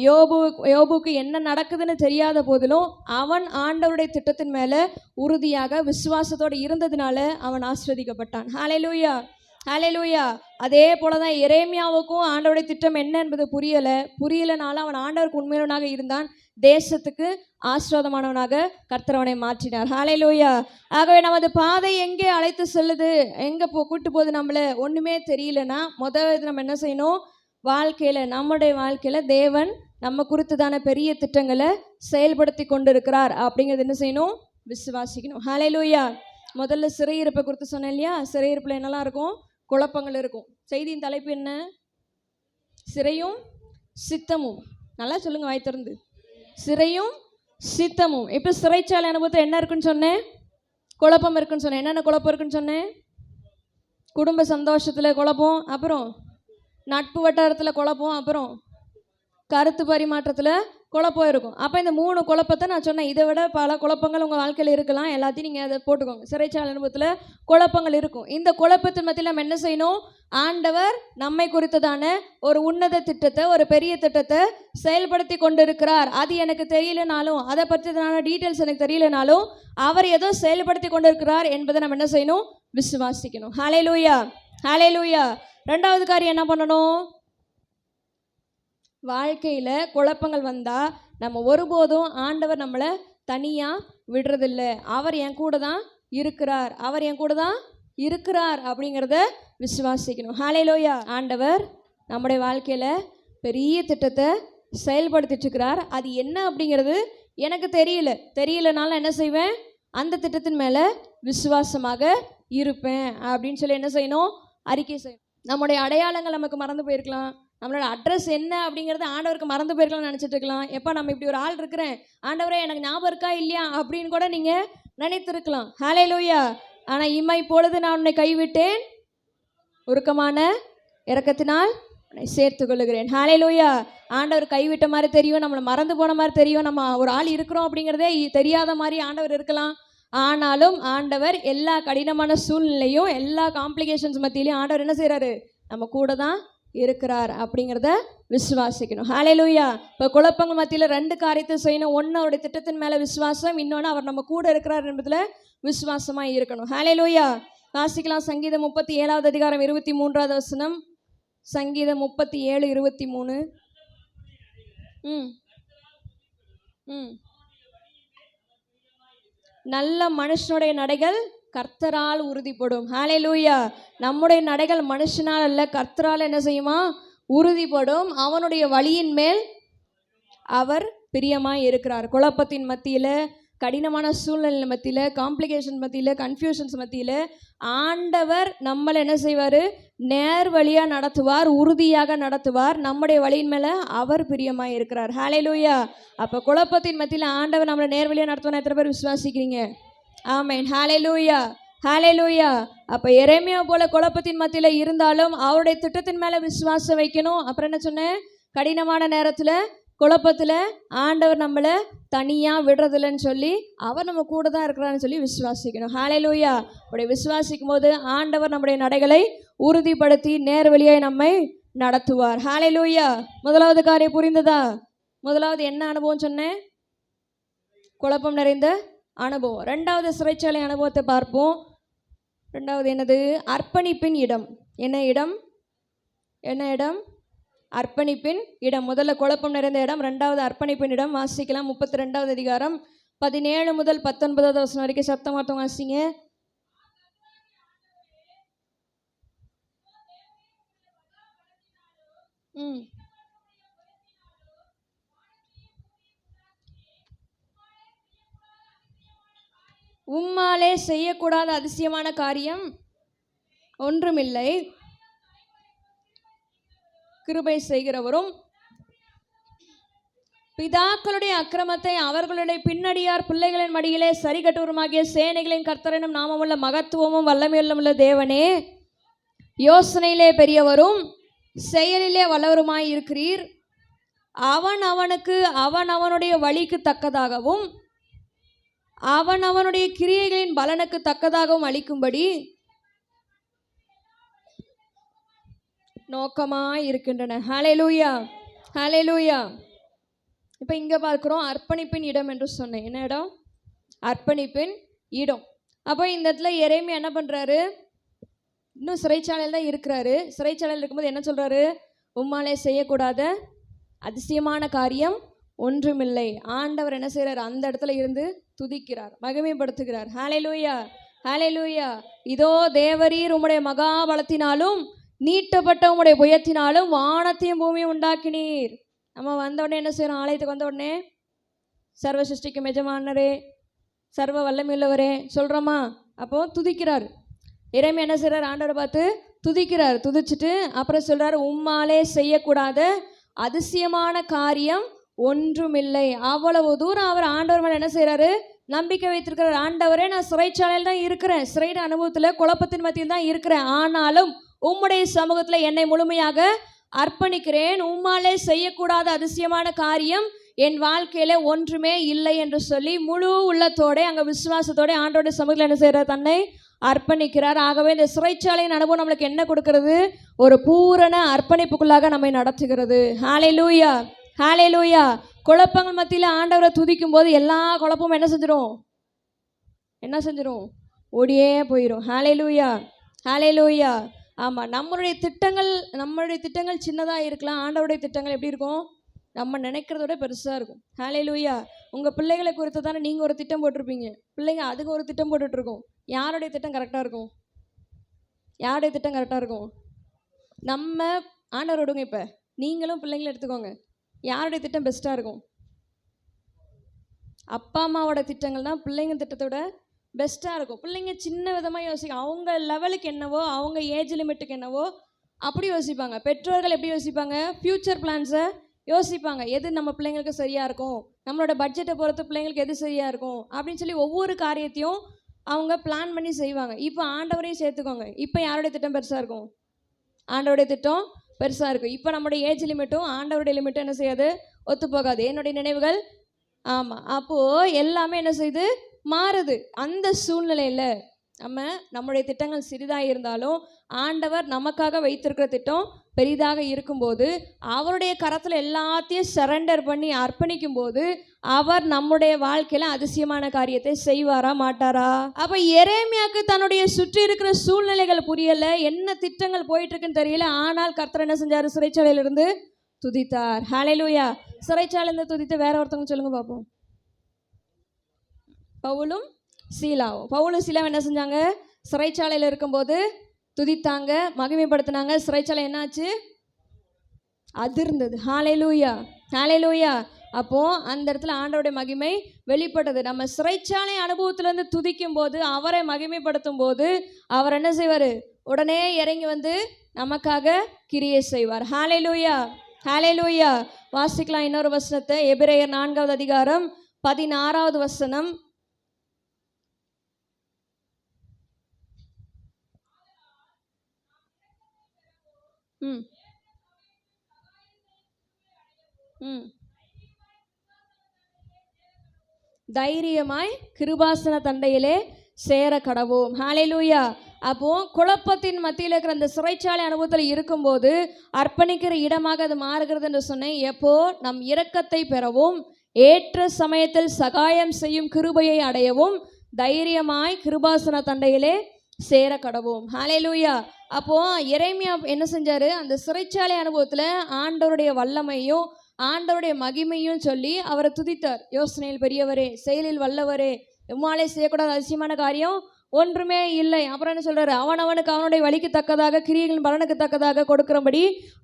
யோபுக்கு என்ன நடக்குதுன்னு தெரியாத போதிலும் அவன் ஆண்டவருடைய திட்டத்தின் மேலே உறுதியாக விசுவாசத்தோடு இருந்ததுனால அவன் ஆசீர்வதிக்கப்பட்டான். ஹல்லேலூயா, ஹல்லேலூயா. அதே போல தான் எரேமியாவுக்கும் ஆண்டவருடைய திட்டம் என்ன என்பது புரியலைனாலும் அவன் ஆண்டவருக்கு உண்மையானவனாக இருந்தான். தேசத்துக்கு ஆசீர்வாதமானவனாக கர்த்தர் அவனை மாற்றினார். ஹல்லேலூயா. ஆகவே நமது பாதை எங்கே அழைத்து செல்லுது, எங்கே கூட்டு போகுது நம்மளை ஒன்றுமே தெரியலனா முதல் நம்ம என்ன செய்யணும்? நம்முடைய வாழ்க்கையில் தேவன் நம்ம குறித்துதான பெரிய திட்டங்களை செயல்படுத்தி கொண்டிருக்கிறார் அப்படிங்கிறது என்ன செய்யணும்? விசுவாசிக்கணும். ஹல்லேலூயா. முதல்ல சிறையிருப்பை குறித்து சொன்னேன் இல்லையா? சிறையிருப்பில் என்னெல்லாம் இருக்கும்? குழப்பங்கள் இருக்கும். செய்தியின் தலைப்பு என்ன? சிறையும் சித்தமும். நல்லா சொல்லுங்க வாய் திறந்து. சிறையும் சித்தமும். இப்போ சிறைச்சாலை அனுபவத்தில் என்ன இருக்குன்னு சொன்னேன்? குழப்பம் இருக்குன்னு சொன்னேன். என்னென்ன குழப்பம் இருக்குன்னு சொன்னேன்? குடும்ப சந்தோஷத்தில் குழப்பம், அப்புறம் நட்பு வட்டாரத்தில் குழப்பம், அப்புறம் கருத்து பரிமாற்றத்தில் குழப்பம் இருக்கும். அப்போ இந்த 3 குழப்பத்தை நான் சொன்னேன். இதை விட பல குழப்பங்கள் உங்கள் வாழ்க்கையில் இருக்கலாம், எல்லாத்தையும் நீங்கள் அதை போட்டுக்கோங்க. சிறைச்சாலை அனுபவத்தில் குழப்பங்கள் இருக்கும். இந்த குழப்பத்தின் மத்தியில் நம்ம என்ன செய்யணும்? ஆண்டவர் நம்மை குறித்ததான ஒரு உன்னத திட்டத்தை, ஒரு பெரிய திட்டத்தை செயல்படுத்தி கொண்டு இருக்கிறார். அது எனக்கு தெரியலனாலும், அதை பற்றியதான டீட்டெயில்ஸ் எனக்கு தெரியலனாலும் அவர் ஏதோ செயல்படுத்தி கொண்டு இருக்கிறார் என்பதை நம்ம என்ன செய்யணும்? விசுவாசிக்கணும். ஹல்லேலூயா, ஹல்லேலூயா. 2வது காரியம் என்ன பண்ணணும்? வாழ்க்கையில் குழப்பங்கள் வந்தால் நம்ம ஒருபோதும் ஆண்டவர் நம்மளை தனியாக விடுறதில்லை. அவர் என் கூட தான் இருக்கிறார், அப்படிங்கிறத விசுவாசிக்கணும். ஹல்லேலூயா. ஆண்டவர் நம்முடைய வாழ்க்கையில் பெரிய திட்டத்தை செயல்படுத்திட்டுருக்கிறார். அது என்ன அப்படிங்கிறது எனக்கு தெரியலனாலும் என்ன செய்வேன்? அந்த திட்டத்தின் மேலே விசுவாசமாக இருப்பேன் அப்படின்னு சொல்லி என்ன செய்யணும்? அறிக்கை செய்யணும். நம்முடைய அடையாளங்கள் நமக்கு மறந்து போயிருக்கலாம், நம்மளோட அட்ரஸ் என்ன அப்படிங்கிறது ஆண்டவருக்கு மறந்து போயிருக்கலாம்னு நினச்சிட்டு இருக்கலாம். எப்போ நம்ம இப்படி ஒரு ஆள் இருக்கிறேன், ஆண்டவரே எனக்கு ஞாபகம் இருக்கா இல்லையா அப்படின்னு கூட நீங்கள் நினைத்திருக்கலாம். ஹல்லேலூயா. ஆனால் இப்பொழுது நான் உன்னை கைவிட்டேன், உருக்கமான இரக்கத்தினால் உன்னை சேர்த்து கொள்ளுகிறேன். ஹல்லேலூயா. ஆண்டவர் கைவிட்ட மாதிரி தெரியும், நம்மளை மறந்து போன மாதிரி தெரியும், நம்ம ஒரு ஆள் இருக்கிறோம் அப்படிங்கிறதே தெரியாத மாதிரி ஆண்டவர் இருக்கலாம். ஆனாலும் ஆண்டவர் எல்லா கடினமான சூழ்நிலையும், எல்லா காம்ப்ளிகேஷன்ஸ் மத்தியிலையும் ஆண்டவர் என்ன செய்கிறாரு? நம்ம கூட தான் இருக்கிறார் அப்படிங்கிறத விசுவாசிக்கணும். ஹல்லேலூயா. இப்போ குழப்பங்கள் மத்தியில் 2 காரியத்தை செய்யணும். ஒன்று அவருடைய திட்டத்தின் மேலே விசுவாசம், இன்னொன்று அவர் நம்ம கூட இருக்கிறார் என்பதில் விசுவாசமாக இருக்கணும். ஹல்லேலூயா. வாசிக்கலாம். சங்கீதம் 37வது அதிகாரம் 23வது வசனம். சங்கீதம் 37:23. நல்ல மனுஷனுடைய நடைகள் கர்த்தரால் உறுதிப்படும். ஹல்லேலூயா. நம்முடைய நடைகள் மனுஷனால் அல்ல, கர்த்தரால் என்ன செய்யுமா? உறுதிப்படும். அவனுடைய வழியின் மேல் அவர் பிரியமாய் இருக்கிறார். குழப்பத்தின் மத்தியில், கடினமான சூழ்நிலை மத்தியில், காம்ப்ளிகேஷன் மத்தியில், கன்ஃபியூஷன்ஸ் மத்தியில் ஆண்டவர் நம்மளை என்ன செய்வார்? நேர் வழியாக நடத்துவார், உறுதியாக நடத்துவார். நம்முடைய வழியின் மேலே அவர் பிரியமாக இருக்கிறார். ஹல்லேலூயா. அப்போ குழப்பத்தின் மத்தியில் ஆண்டவர் நம்மளை நேர் வழியாக நடத்துவார். எத்தனை பேர் விசுவாசிக்கிறீங்க? ஆமென். ஹல்லேலூயா, ஹல்லேலூயா. அப்போ எரேமியா போல குழப்பத்தின் மத்தியில் இருந்தாலும் அவருடைய திட்டத்தின் மேலே விசுவாசம் வைக்கணும். அப்புறம் என்ன சொன்னேன்? கடினமான நேரத்தில், குழப்பத்தில் ஆண்டவர் நம்மளை தனியாக விடுறதில்லைன்னு சொல்லி அவர் நம்ம கூட தான் இருக்கிறான்னு சொல்லி விசுவாசிக்கணும். ஹல்லேலூயா. அப்படி விசுவாசிக்கும் போது ஆண்டவர் நம்முடைய நடைகளை உறுதிப்படுத்தி நேர் வழியாய் நம்மை நடத்துவார். ஹல்லேலூயா. முதலாவது காரியம் புரிந்ததா? முதலாவது என்ன அனுபவம் சொன்னேன்? குழப்பம் நிறைந்த அனுபவம். ரெண்டாவது சிறைச்சாலை அனுபவத்தை பார்ப்போம். ரெண்டாவது என்னது? அர்ப்பணிப்பின் இடம். என்ன இடம்? என்ன இடம்? அர்ப்பணிப்பின் இடம். முதல்ல குழப்பம் நிறைந்த இடம், ரெண்டாவது அர்ப்பணிப்பின் இடம். வாசிக்கலாம். 32வது அதிகாரம் 17 முதல் 19வது வசனம் வரைக்கும். சத்தமாட்டம் வாசிங்க. உம்மாலே செய்யக்கூடாத அதிசயமான காரியம் ஒன்றுமில்லை. கிருபை செய்கிறவரும் பிதாக்களுடைய அக்கிரமத்தை அவர்களுடைய பின்னடியார் பிள்ளைகளின் மடியிலே சரி கட்டுவருமாகிய சேனைகளின் கர்த்தரினும் நாமமுள்ள மகத்துவமும் வல்லமையுள்ள தேவனே, யோசனையிலே பெரியவரும் செயலிலே வல்லவருமாய் இருக்கிறீர். அவன் அவனுக்கு அவன் அவனுடைய வழிக்கு தக்கதாகவும் அவன் அவனுடைய கிரியைகளின் பலனுக்கு தக்கதாகவும் அளிக்கும்படி நோக்கமாய் இருக்கின்றன. ஹல்லேலூயா, ஹல்லேலூயா. இப்போ இங்கே பார்க்குறோம் அர்ப்பணிப்பின் இடம் என்று சொன்னேன். என்ன இடம்? அர்ப்பணிப்பின் இடம். அப்போ இந்த இடத்துல எரேமியா என்ன பண்ணுறாரு? இன்னும் சிறைச்சாலையில் தான் இருக்கிறாரு. சிறைச்சாலையில் இருக்கும்போது என்ன சொல்கிறாரு? உம்மாலே செய்யக்கூடாத அதிசயமான காரியம் ஒன்றுமில்லை. ஆண்டவர் என்ன செய்கிறார்? அந்த இடத்துல இருந்து துதிக்கிறார், மகிமைப்படுத்துகிறார். ஹல்லேலூயா, ஹல்லேலூயா. இதோ தேவரீர் உம்முடைய மகாபலத்தினாலும் நீட்டப்பட்ட உம்முடைய புயத்தினாலும் வானத்தையும் பூமியும் உண்டாக்கினீர். நம்ம வந்த உடனே என்ன செய்யறோம்? ஆலயத்துக்கு வந்த உடனே சர்வ சிருஷ்டிக்கும் எஜமானரே, சர்வ வல்லமையுள்ளவரே சொல்கிறோமா? அப்போ துதிக்கிறார். எரேமியா என்ன செய்கிறார்? ஆண்டவரை பார்த்து துதிக்கிறார். துதிச்சுட்டு அப்புறம் சொல்கிறார், உம்மாலே செய்யக்கூடாத அதிசயமான காரியம் ஒன்றுமில்லை. அவ்வளவு தூரம் அவர் ஆண்டவர் மேலே என்ன செய்கிறாரு? நம்பிக்கை வைத்திருக்கிறார். ஆண்டவரே, நான் சிறைச்சாலையில் தான் இருக்கிறேன், சிறையின் அனுபவத்தில் குழப்பத்தின் மத்தியில் தான் இருக்கிறேன், ஆனாலும் உம்முடைய சமூகத்தில் என்னை முழுமையாக அர்ப்பணிக்கிறேன். உம்மாலே செய்யக்கூடாத அதிசயமான காரியம் என் வாழ்க்கையில ஒன்றுமே இல்லை என்று சொல்லி முழு உள்ளத்தோட அங்கே விசுவாசத்தோட ஆண்டோட சமூகத்தில் என்ன செய்கிறார்? தன்னை அர்ப்பணிக்கிறார். ஆகவே இந்த சிறைச்சாலையின் அனுபவம் நம்மளுக்கு என்ன கொடுக்கிறது? ஒரு பூரண அர்ப்பணிப்புக்குள்ளாக நம்மை நடத்துகிறது. ஹல்லேலூயா, ஹல்லேலூயா. குழப்பங்கள் மத்தியில் ஆண்டவரை துதிக்கும் போது எல்லா குழப்பமும் என்ன செஞ்சிடும்? என்ன செஞ்சிடும்? ஓடியே போயிடும். ஹல்லேலூயா, ஹல்லேலூயா. ஆமாம், நம்மளுடைய திட்டங்கள் சின்னதாக இருக்கலாம். ஆண்டவருடைய திட்டங்கள் எப்படி இருக்கும்? நம்ம நினைக்கிறத விட பெருசாக இருக்கும். ஹல்லேலூயா. உங்கள் பிள்ளைகளை குறித்து தானே நீங்கள் ஒரு திட்டம் போட்டிருப்பீங்க, பிள்ளைங்க அதுக்கு ஒரு திட்டம் போட்டுட்ருக்கோம். யாருடைய திட்டம் கரெக்டாக இருக்கும்? யாருடைய திட்டம் கரெக்டாக இருக்கும்? நம்ம ஆண்டவர் விடுங்க. இப்போ நீங்களும் பிள்ளைங்களும் எடுத்துக்கோங்க, யாருடைய திட்டம் பெஸ்ட்டாக இருக்கும்? அப்பா அம்மாவோட திட்டங்கள் தான் பிள்ளைங்க திட்டத்தோட பெஸ்ட்டாக இருக்கும். பிள்ளைங்க சின்ன விதமாக யோசிக்கும், அவங்க லெவலுக்கு என்னவோ, அவங்க ஏஜ் லிமிட்டுக்கு என்னவோ அப்படி யோசிப்பாங்க. பெற்றோர்கள் எப்படி யோசிப்பாங்க? ஃப்யூச்சர் பிளான்ஸை யோசிப்பாங்க. எது நம்ம பிள்ளைங்களுக்கு சரியாக இருக்கும், நம்மளோட பட்ஜெட்டை பொறுத்து பிள்ளைங்களுக்கு எது சரியாக இருக்கும் அப்படின்னு சொல்லி ஒவ்வொரு காரியத்தையும் அவங்க பிளான் பண்ணி செய்வாங்க. இப்போ ஆண்டவரையும் சேர்த்துக்கோங்க. இப்போ யாருடைய திட்டம் பெருசாக இருக்கும்? ஆண்டவருடைய திட்டம் பெருசாக இருக்கும். இப்போ நம்மளுடைய ஏஜ் லிமிட்டும் ஆண்டவருடைய லிமிட்டும் என்ன செய்யாது? ஒத்து போகாது. என்னுடைய நினைவுகள், ஆமாம், அப்போது எல்லாமே என்ன செய்யுது? மாறுது. அந்த சூழ்நிலையில் நம்முடைய திட்டங்கள் சிறிதாக இருந்தாலும் ஆண்டவர் நமக்காக வைத்திருக்கிற திட்டம் பெரிதாக இருக்கும்போது அவருடைய கரத்தில் எல்லாத்தையும் சரண்டர் பண்ணி அர்ப்பணிக்கும் போது அவர் நம்முடைய வாழ்க்கையில் அதிசயமான காரியத்தை செய்வாரா மாட்டாரா? அப்போ எரேமியாவுக்கு தன்னுடைய சுற்றி இருக்கிற சூழ்நிலைகள் புரியலை, என்ன திட்டங்கள் போயிட்டு இருக்குன்னு தெரியல. ஆனால் கர்த்தர் என்ன செஞ்சார்? சிறைச்சாலையிலிருந்து துதித்தார். ஹல்லேலூயா. சிறைச்சாலையிலிருந்து துதித்து வேற ஒருத்தவங்க சொல்லுங்க பார்ப்போம். பவுலும் சீலாவும் என்ன செஞ்சாங்க? சிறைச்சாலையில் இருக்கும்போது துதித்தாங்க, மகிமைப்படுத்தினாங்க. சிறைச்சாலை என்னாச்சு? அதிர்ந்தது. ஹல்லேலூயா, ஹல்லேலூயா. அப்போ அந்த இடத்துல ஆண்டவருடைய மகிமை வெளிப்பட்டது. நம்ம சிறைச்சாலை அனுபவத்திலிருந்து துதிக்கும் போது, அவரை மகிமைப்படுத்தும் போது, அவர் என்ன செய்வார்? உடனே இறங்கி வந்து நமக்காக கிரியை செய்வார். ஹல்லேலூயா, ஹல்லேலூயா. வாசிக்கலாம் இன்னொரு வசனத்தை, எபிரேயர் 4வது அதிகாரம் 16வது வசனம். தைரியமாய் கிருபாசன தண்டையிலே சேர கடவோம். ஹல்லேலூயா. அப்போ குழப்பத்தின் மத்தியில் இருக்கிற அந்த சிறைச்சாலை அனுபவத்தில் இருக்கும்போது அர்ப்பணிக்கிற இடமாக அது மாறுகிறது என்று சொன்னேன். எப்போ நம் இரக்கத்தை பெறவும் ஏற்ற சமயத்தில் சகாயம் செய்யும் கிருபையை அடையவும் தைரியமாய் கிருபாசன தண்டையிலே சேர கடவோம். ஹல்லேலூயா. அப்போ எரேமியா என்ன செஞ்சாரு? அந்த சிறைச்சாலை அனுபவத்தில் ஆண்டவருடைய வல்லமையும் ஆண்டவருடைய மகிமையும் சொல்லி அவரை துதித்தார். யோசனையில் பெரியவரே, செயலில் வல்லவரே, உம்மாலே செய்யக்கூடாத அதிசயமான காரியம் ஒன்றுமே இல்லை. அப்புறம் என்ன சொல்றாரு? அவனவனுக்கு அவனுடைய வழிக்கு தக்கதாக கிரியைகளின் பலனுக்கு தக்கதாக கொடுக்கிறபடி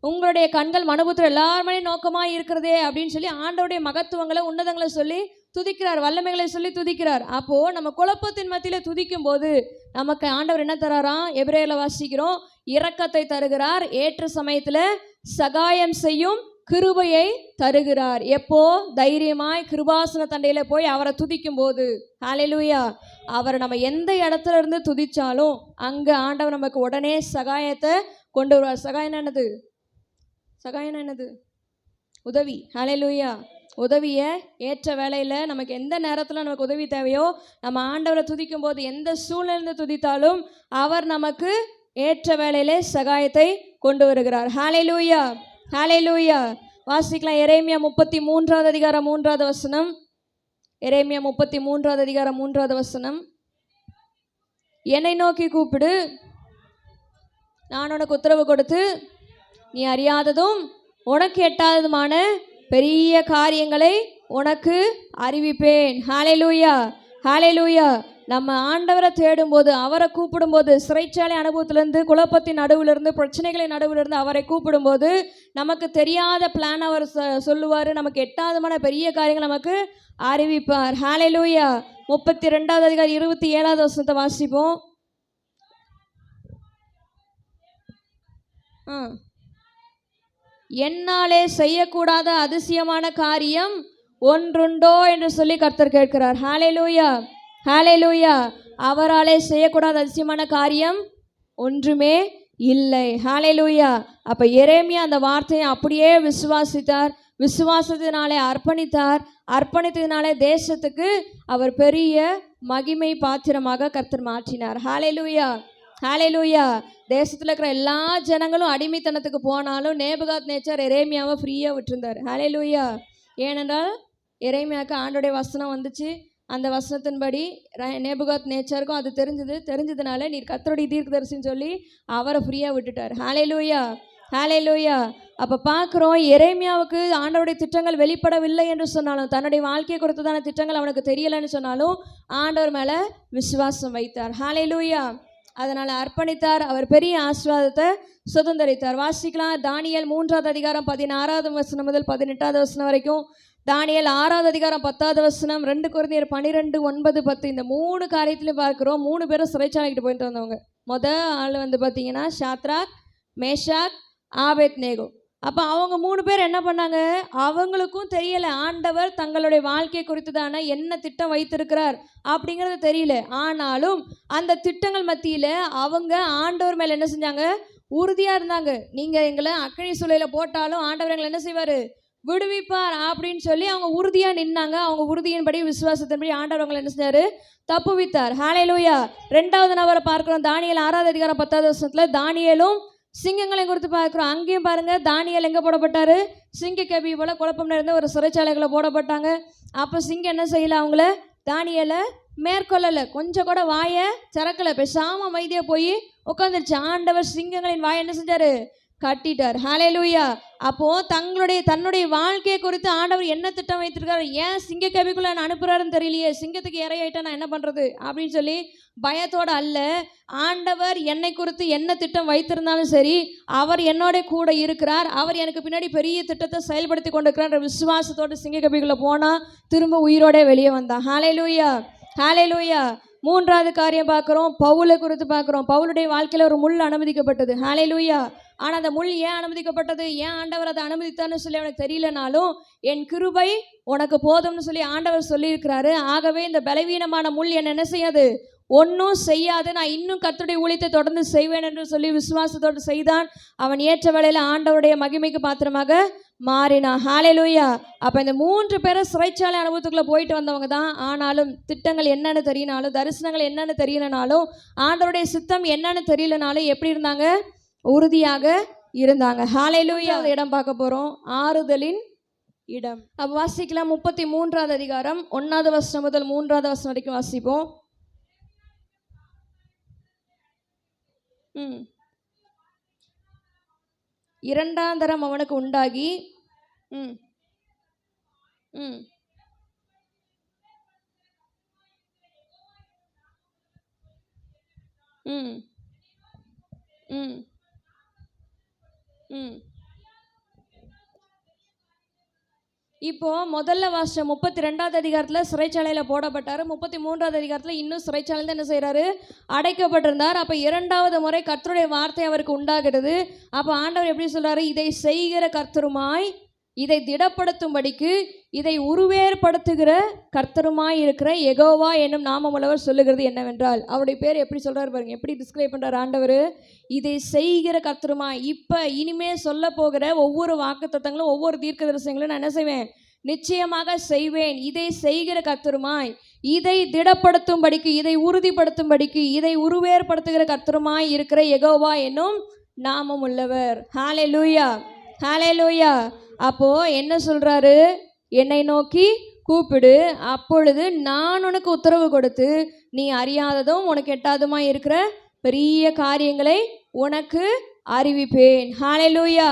உங்களுடைய கண்கள் மனுபுத்திர எல்லாருமே நோக்கமாக இருக்கிறதே அப்படின்னு சொல்லி ஆண்டவருடைய மகத்துவங்களை உன்னதங்களை சொல்லி துதிக்கிறார், வல்லமைகளை சொல்லி துதிக்கிறார். அப்போ நம்ம குழப்பத்தின் மத்தியில துதிக்கும் போது நமக்கு ஆண்டவர் என்ன தராராம்? எபிரேயர்ல வாசிக்கிறோம், இரக்கத்தை தருகிறார், ஏற்ற சமயத்துல சகாயம் செய்யும் கிருபையை தருகிறார். எப்போ? தைரியமாய் கிருபாசன தண்டையில போய் அவரை துதிக்கும் போது. ஹல்லேலூயா. அவரை நம்ம எந்த இடத்துல இருந்து துதிச்சாலும் அங்க ஆண்டவர் நமக்கு உடனே சகாயத்தை கொண்டு வருவார். சகாயம் என்னது? சகாயம் என்னது? உதவி. ஹல்லேலூயா. உதவியை ஏற்ற வேலையில் நமக்கு எந்த நேரத்தில் நமக்கு உதவி தேவையோ நம்ம ஆண்டவரை துதிக்கும் போது எந்த சூழ்நிலை துதித்தாலும் அவர் நமக்கு ஏற்ற வேலையிலே சகாயத்தை கொண்டு வருகிறார். ஹல்லேலூயா, ஹல்லேலூயா. வாசிக்கலாம் எரேமியா 33வது அதிகாரம் 3வது வசனம். எரேமியா 33வது அதிகாரம் 3வது வசனம். என்னை நோக்கி கூப்பிடு, நான் உனக்கு உத்தரவு கொடுத்து நீ அறியாததும் உனக்கு எட்டாததுமான பெரிய காரியங்களை உனக்கு அறிவிப்பேன். ஹல்லேலூயா, ஹல்லேலூயா. நம்ம ஆண்டவரை தேடும்போது, அவரை கூப்பிடும்போது, சிறைச்சாலை அனுபவத்திலிருந்து, குழப்பத்தின் நடுவிலிருந்து, பிரச்சனைகளின் நடுவிலிருந்து அவரை கூப்பிடும்போது நமக்கு தெரியாத பிளான் அவர் சொல்லுவார். நமக்கு எட்டாதமான பெரிய காரியங்கள் நமக்கு அறிவிப்பார். ஹல்லேலூயா. 32வது அதிகாரம் 27வது வசனத்தை வாசிப்போம். என்னாலே செய்யக்கூடாத அதிசயமான காரியம் ஒன்றுண்டோ என்று சொல்லி கர்த்தர் கேட்கிறார். ஹல்லேலூயா, ஹல்லேலூயா. அவராலே செய்யக்கூடாத அதிசயமான காரியம் ஒன்றுமே இல்லை. ஹல்லேலூயா. அப்ப எரேமியா அந்த வார்த்தையை அப்படியே விசுவாசித்தார். விசுவாசத்தினாலே அர்ப்பணித்தார். அர்ப்பணித்ததினாலே தேசத்துக்கு அவர் பெரிய மகிமை பாத்திரமாக கர்த்தர் மாற்றினார். ஹல்லேலூயா, ஹல்லேலூயா. தேசத்தில் இருக்கிற எல்லா ஜனங்களும் அடிமைத்தனத்துக்கு போனாலும் நேபுகாத் நேச்சார் எரேமியாவை ஃப்ரீயாக விட்டுருந்தார். ஹல்லேலூயா. ஏனென்றால் எரேமியாவுக்கு ஆண்டோடைய வசனம் வந்துச்சு. அந்த வசனத்தின்படி நேபுகாத் நேச்சாருக்கும் அது தெரிஞ்சதுனால நீர் கர்த்தருடைய தீர்க்கதரிசின்னு சொல்லி அவரை ஃப்ரீயாக விட்டுட்டார். ஹல்லேலூயா, ஹல்லேலூயா. அப்போ பார்க்குறோம், எரேமியாவுக்கு ஆண்டவருடைய திட்டங்கள் வெளிப்படவில்லை என்று சொன்னாலும், தன்னுடைய வாழ்க்கையை கொடுத்ததான திட்டங்கள் அவனுக்கு தெரியலைன்னு சொன்னாலும் ஆண்டவர் மேலே விசுவாசம் வைத்தார். ஹல்லேலூயா. அதனால் அர்ப்பணித்தார். அவர் பெரிய ஆசீர்வாதத்தை சுதந்தரித்தார். வாசிக்கலாம் தானியேல் 3வது அதிகாரம் 16வது வசனம் முதல் 18வது வசனம் வரைக்கும். தானியேல் 6வது அதிகாரம் 10வது வசனம். 2 கொரிந்தியர் 12, 9, 10. இந்த 3 காரியத்திலையும் பார்க்குறோம் 3 பேரும் சிறைச்சாலைக்கிட்டு போயிட்டு வந்தவங்க. ஆள் பார்த்தீங்கன்னா ஷாத்ராக், மேஷாக், ஆபேத்நேகோ. அப்போ அவங்க 3 பேர் என்ன பண்ணாங்க? அவங்களுக்கும் தெரியலை ஆண்டவர் தங்களுடைய வாழ்க்கை குறித்துதான என்ன திட்டம் வைத்திருக்கிறார் அப்படிங்கிறது தெரியல. ஆனாலும் அந்த திட்டங்கள் மத்தியில் அவங்க ஆண்டவர் மேலே என்ன செஞ்சாங்க? உறுதியாக இருந்தாங்க. நீங்கள் எங்களை அக்கினி சூளையில் போட்டாலும் ஆண்டவர் எங்களை என்ன செய்வார்? விடுவிப்பார் அப்படின்னு சொல்லி அவங்க உறுதியாக நின்னாங்க. அவங்க உறுதியின்படி, விசுவாசத்தின்படி ஆண்டவர் அவங்களை என்ன செஞ்சார்? தப்புவித்தார். ஹல்லேலூயா. 2வது நபரை பார்க்குறோம். தானியேல் 6வது அதிகாரம் 10வது வசனத்தில் தானியேலும் சிங்கங்களை குறித்து பார்க்குறோம். அங்கேயும் பாருங்கள், தானியேல் எங்கே போடப்பட்டார்? சிங்க கபி போல் குழப்பம் நிறைந்த ஒரு சிறைச்சாலைகளை போடப்பட்டாங்க. அப்போ சிங்கம் என்ன செய்யலை? அவங்கள தானியேலை மேற்கொள்ளலை, கொஞ்சம் கூட வாயை திறக்கலை, பேசாம அமைதியாக போய் உட்காந்துருச்சு. ஆண்டவர் சிங்கங்களின் வாயை என்ன செஞ்சார்? கட்டிட்டார். ஹல்லேலூயா. அப்போ தன்னுடைய வாழ்க்கையை குறித்து ஆண்டவர் என்ன திட்டம் வைத்திருக்காரு? ஏன் சிங்க கபிக்குள்ள நான் அனுப்புறாருன்னு தெரியலையே, சிங்கத்துக்கு இறையாயிட்டா நான் என்ன பண்றது அப்படின்னு சொல்லி பயத்தோடு அல்ல, ஆண்டவர் என்னை குறித்து என்ன திட்டம் வைத்திருந்தாலும் சரி, அவர் என்னோட கூட இருக்கிறார், அவர் எனக்கு பின்னாடி பெரிய திட்டத்தை செயல்படுத்தி கொண்டிருக்கிறார் விசுவாசத்தோடு சிங்கக்கபிக்குள்ளே போனால் திரும்ப உயிரோட வெளியே வந்தான். ஹல்லேலூயா, ஹல்லேலூயா. மூன்றாவது காரியம் பார்க்குறோம், பவுலை குறித்து பார்க்குறோம். பவுலுடைய வாழ்க்கையில் ஒரு முள் அனுமதிக்கப்பட்டது. ஹல்லேலூயா. ஆனால் அந்த முள் ஏன் அனுமதிக்கப்பட்டது, ஏன் ஆண்டவர் அதை அனுமதித்தான்னு சொல்லி அவனுக்கு தெரியலனாலும், என் கிருபை உனக்கு போதும்னு சொல்லி ஆண்டவர் சொல்லியிருக்கிறாரு. ஆகவே இந்த பலவீனமான முள் என்ன செய்யாது, ஒன்றும் செய்யாது, நான் இன்னும் கர்த்தருடைய ஊழியத்தை தொடர்ந்து செய்வேன் என்று சொல்லி விசுவாசத்தோடு செய்தான். அவன் ஏற்ற வேளையில் ஆண்டவருடைய மகிமைக்கு பாத்திரமாக மாறினான். ஹல்லேலூயா. அப்போ இந்த 3 பேரும் சிறைச்சாலை அனுபவத்துக்குள்ளே போயிட்டு வந்தவங்க தான். ஆனாலும் திட்டங்கள் என்னன்னு தெரியனாலும், தரிசனங்கள் என்னன்னு தெரியலனாலும், ஆண்டவருடைய சித்தம் என்னன்னு தெரியலனாலும் எப்படி இருந்தாங்க, உறுதியாக இருந்தாங்க. ஹல்லேலூயா. இடம் பார்க்க போகிறோம், ஆறுதலின் இடம். அப்போ வாசிக்கலாம். 33வது அதிகாரம் 1வது வசனம் முதல் 3வது வசனம் வரைக்கும் வாசிப்போம். இரண்டாம் தரம் அவனுக்கு உண்டாகி ம் ம் ம் ம் ம் இப்போ முதல்ல வாசம் 32வது அதிகாரத்தில் சிறைச்சாலையில் போடப்பட்டார். 33வது அதிகாரத்தில் இன்னும் சிறைச்சாலையில் தான் என்ன செய்கிறாரு, அடைக்கப்பட்டிருந்தார். அப்போ 2வது முறை கர்த்தருடைய வார்த்தை அவருக்கு உண்டாகிறது. அப்போ ஆண்டவர் எப்படி சொல்கிறாரு, இதை செய்கிற கர்த்தருமாய், இதை திடப்படுத்தும்படிக்கு, இதை உருவேற்படுத்துகிற கர்த்தருமாய் இருக்கிற யெகோவா என்னும் நாமமுள்ளவர் சொல்லுகிறது என்னவென்றால், அவருடைய பேர் எப்படி சொல்கிறார் பாருங்க, எப்படி டிஸ்கிரைப் பண்ணுறார் ஆண்டவர், இதை செய்கிற கர்த்தருமாய். இப்போ இனிமே சொல்ல போகிற ஒவ்வொரு வாக்குத்தத்தங்களும் ஒவ்வொரு தீர்க்க தரிசனங்களும் நான் என்ன செய்வேன், நிச்சயமாக செய்வேன். இதை செய்கிற கர்த்தருமாய், இதை திடப்படுத்தும்படிக்கு, இதை உறுதிப்படுத்தும்படிக்கு, இதை உருவேற்படுத்துகிற கர்த்தருமாய் இருக்கிற யெகோவா என்னும் நாமம் உள்ளவர். ஹல்லேலூயா, ஹல்லேலூயா. அப்போ என்ன சொல்றாரு, என்னை நோக்கி கூப்பிடு, அப்பொழுது நான் உனக்கு உத்தரவு கொடுத்து நீ அறியாததும் உனக்கு எட்டாததுமா இருக்கிற பெரிய காரியங்களை உனக்கு அறிவிப்பேன். ஹல்லேலூயா,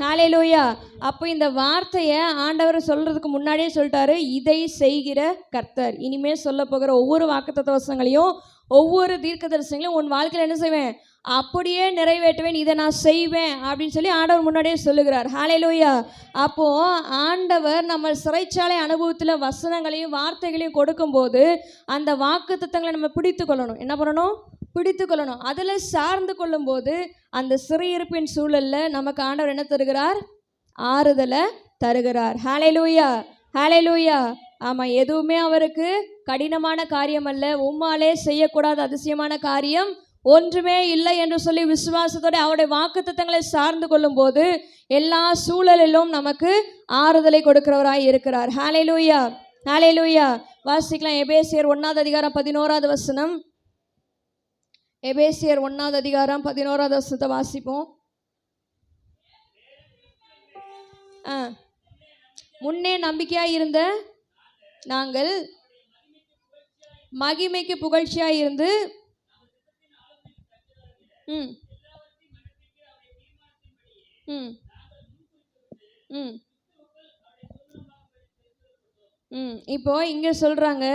ஹல்லேலூயா. அப்போ இந்த வார்த்தையை ஆண்டவர் சொல்றதுக்கு முன்னாடியே சொல்லிட்டாரு, இதை செய்கிற கர்த்தர். இனிமே சொல்ல போகிற ஒவ்வொரு வாக்குத்தத்த வசனங்களையும் ஒவ்வொரு தீர்க்க தரிசனங்களையும் உன் வாழ்க்கையில் என்ன செய்வேன், அப்படியே நிறைவேற்றுவேன், இதை நான் செய்வேன் அப்படின்னு சொல்லி ஆண்டவர் முன்னாடியே சொல்லுகிறார். ஹல்லேலூயா. அப்போ ஆண்டவர் நம்ம சிறைச்சாலை அனுபவத்தில் வசனங்களையும் வார்த்தைகளையும் கொடுக்கும்போது அந்த வாக்குத்தத்தங்களை நம்ம பிடித்து கொள்ளணும். என்ன பண்ணணும், பிடித்து கொள்ளணும். அதில் சார்ந்து கொள்ளும்போது அந்த சிறையிருப்பின் சூழலில் நமக்கு ஆண்டவர் என்ன தருகிறார், ஆறுதலை தருகிறார். ஹல்லேலூயா, ஹல்லேலூயா. ஆமாம், எதுவுமே அவருக்கு கடினமான காரியம் அல்ல, உம்மாலே செய்யக்கூடாத அதிசயமான காரியம் ஒன்றுமே இல்லை என்று சொல்லி விசுவாசத்தோடு அவருடைய வாக்குத்தத்தங்களை சார்ந்து கொள்ளும் போது எல்லா சூழலிலும் நமக்கு ஆறுதலை கொடுக்கிறவராய் இருக்கிறார். ஹல்லேலூயா, ஹல்லேலூயா. வாசிக்கலாம். எபேசியர் 1வது அதிகாரம் 11வது வசனம். எபேசியர் 1வது அதிகாரம் 11வது வசனத்தை வாசிப்போம். முன்னே நம்பிக்கையாய் இருந்த நாங்கள் மகிமைக்கு புகழ்ச்சியாய் இருந்து ம் ம் ம் ம் இப்போ இங்கே சொல்கிறாங்க,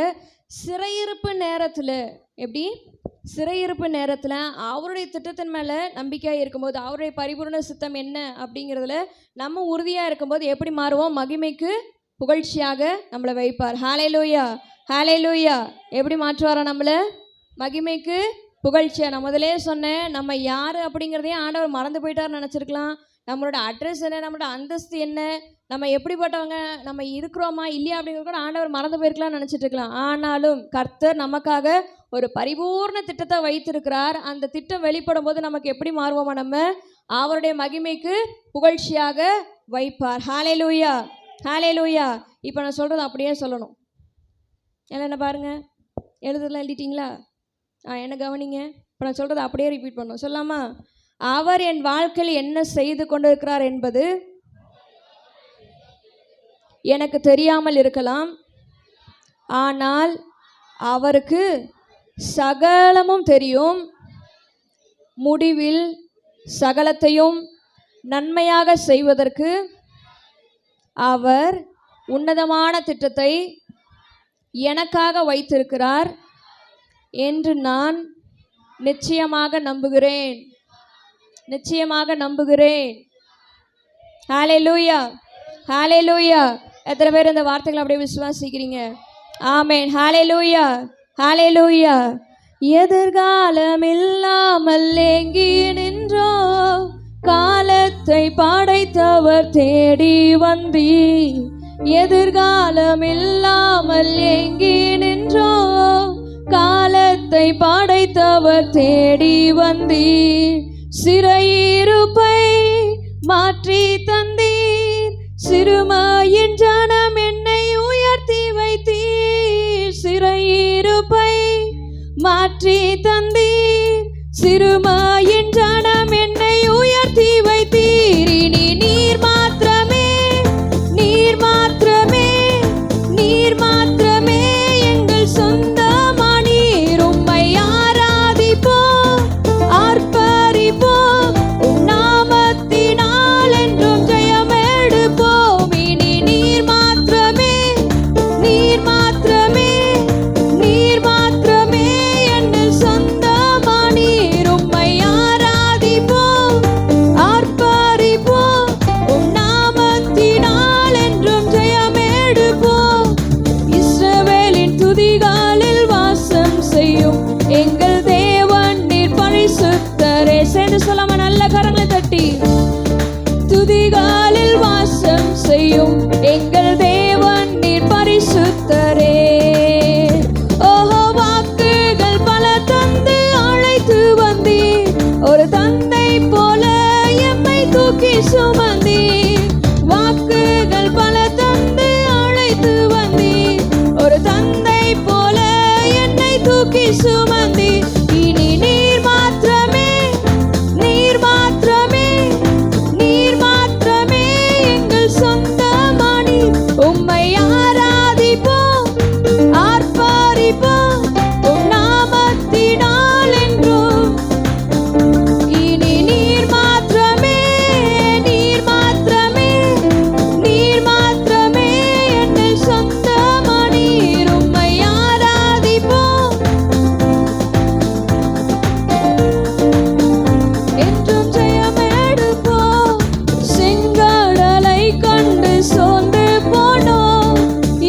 சிறையிருப்பு நேரத்தில், எப்படி சிறையிருப்பு நேரத்தில் அவருடைய திட்டத்தின் மேலே நம்பிக்கையாக இருக்கும்போது, அவருடைய பரிபூர்ண சித்தம் என்ன அப்படிங்கிறதுல நம்ம உறுதியாக இருக்கும்போது எப்படி மாறுவோம், மகிமைக்கு புகழ்ச்சியாக நம்மளை வைப்பார். ஹல்லேலூயா, ஹல்லேலூயா. எப்படி மாற்றுவாரா நம்மளை, மகிமைக்கு புகழ்ச்சியாக. நான் முதலே சொன்னேன், நம்ம யார் அப்படிங்கிறதையும் ஆண்டவர் மறந்து போயிட்டார்னு நினச்சிருக்கலாம். நம்மளோட அட்ரஸ் என்ன, நம்மளோட அந்தஸ்து என்ன, நம்ம எப்படிப்பட்டவங்க, நம்ம இருக்கிறோமா இல்லையா அப்படிங்கிற கூட ஆண்டவர் மறந்து போயிருக்கலாம்னு நினச்சிட்டு இருக்கலாம். ஆனாலும் கர்த்தர் நமக்காக ஒரு பரிபூர்ண திட்டத்தை வைத்திருக்கிறார். அந்த திட்டம் வெளிப்படும் போது நமக்கு எப்படி மாறுவோமா, நம்ம அவருடைய மகிமைக்கு புகழ்ச்சியாக வைப்பார். ஹல்லேலூயா, ஹல்லேலூயா. இப்போ நான் சொல்கிறது அப்படியே சொல்லணும். என்ன பாருங்க, எழுதுலாம் எழுதிட்டிங்களா? என்ன கவனிங்க. இப்போ நான் சொல்கிறத அப்படியே ரிப்பீட் பண்ணணும். சொல்லாமா? அவர் என் வாழ்க்கையில் என்ன செய்து கொண்டிருக்கிறார் என்பது எனக்கு தெரியாமல் இருக்கலாம், ஆனால் அவருக்கு சகலமும் தெரியும். முடிவில் சகலத்தையும் நன்மையாக செய்வதற்கு அவர் உன்னதமான திட்டத்தை எனக்காக வைத்திருக்கிறார். என்று நான் நிச்சயமாக நம்புகிறேன். நிச்சயமாக நம்புகிறேன். ஹalleluya, ஹalleluya. எத்தனை பேர் இந்த வார்த்தைகளை அப்படியே விசுவாசிக்கிறீங்க? ஆமென். ஹalleluya, ஹalleluya. எதிர்காலம் இல்லாமல் ஏங்கி நின்றோ, காலத்தை படைத்தவர் தேடி வந்தீ. எதிர்காலம் இல்லாமல் ஏங்கி நின்றோ, காலத்தை படைத்தவர் தேடி வந்தீ. சிறையிருப்பை மாற்றி தந்தீர், சிறுமையின் ஜனம் என்னை உயர்த்தி வைத்தீர். சிறையிருப்பை மாற்றி தந்தீர், சிறுமையின் ஜனம் என்னை உயர்த்தி வைத்தீர். இனி நீர் மாத்திரமே, நீர் மாத்திரமே, நீர் மாத்திரமே எங்கள் சொந்தமானீர். உம்மை ஆராதிப்போம், ஆர்ப்பரிப்போம், உம் நாமத்தினால் என்றும் ஜெயம் எடுப்போம். இனி நீர் மாத்திரமே, நீர் மாத்திரமே, நீர் மாத்திரமே எங்கள் சொந்தமானீர். உம்மை ஆராதிப்போம், ஆர்ப்பரிப்போம், உம் நாமத்தினால் என்றும் ஜெயம் எடுப்போம். இஸ்ரவேலின் துதிகளில் வாசம் செய்யும் எங்கள் தேவன் நீர் பரிசுத்தரே. சேர்ந்து சொல்லாம நல்ல கரங்களை தட்டி. துதிகளில் வாசம் செய்யும் எங்கள் தேவன் நீர் பரிசுத்தரே. ஓஹோ, வாக்குகள் பல தந்து அழைத்து வந்தீர், ஒரு தந்தை போல எம்மை தூக்கி சுமந்தீர். வாக்குகள் பல தந்து அழைத்து வந்தீர், ஒரு தந்தை போல என்னை தூக்கி சுமந்தீர். இனி நீர் மாத்திரமே, நீர் மாத்திரமே, நீர் மாத்திரமே எங்கள் சொந்தமானீர். உம்மை ஆராதிப்போம், ஆர்ப்பரிப்போம், உம் நாமத்தினால் என்றும். இனி நீர் மாத்திரமே, நீர் மாத்திரமே, நீர் மாத்திரமே எங்கள் சொந்தமானீர். உம்மை ஆராதிப்போம், என்றும் ஜெயம் எடுப்போம். செங்கடலை கண்டு சோர்ந்து போனோம்,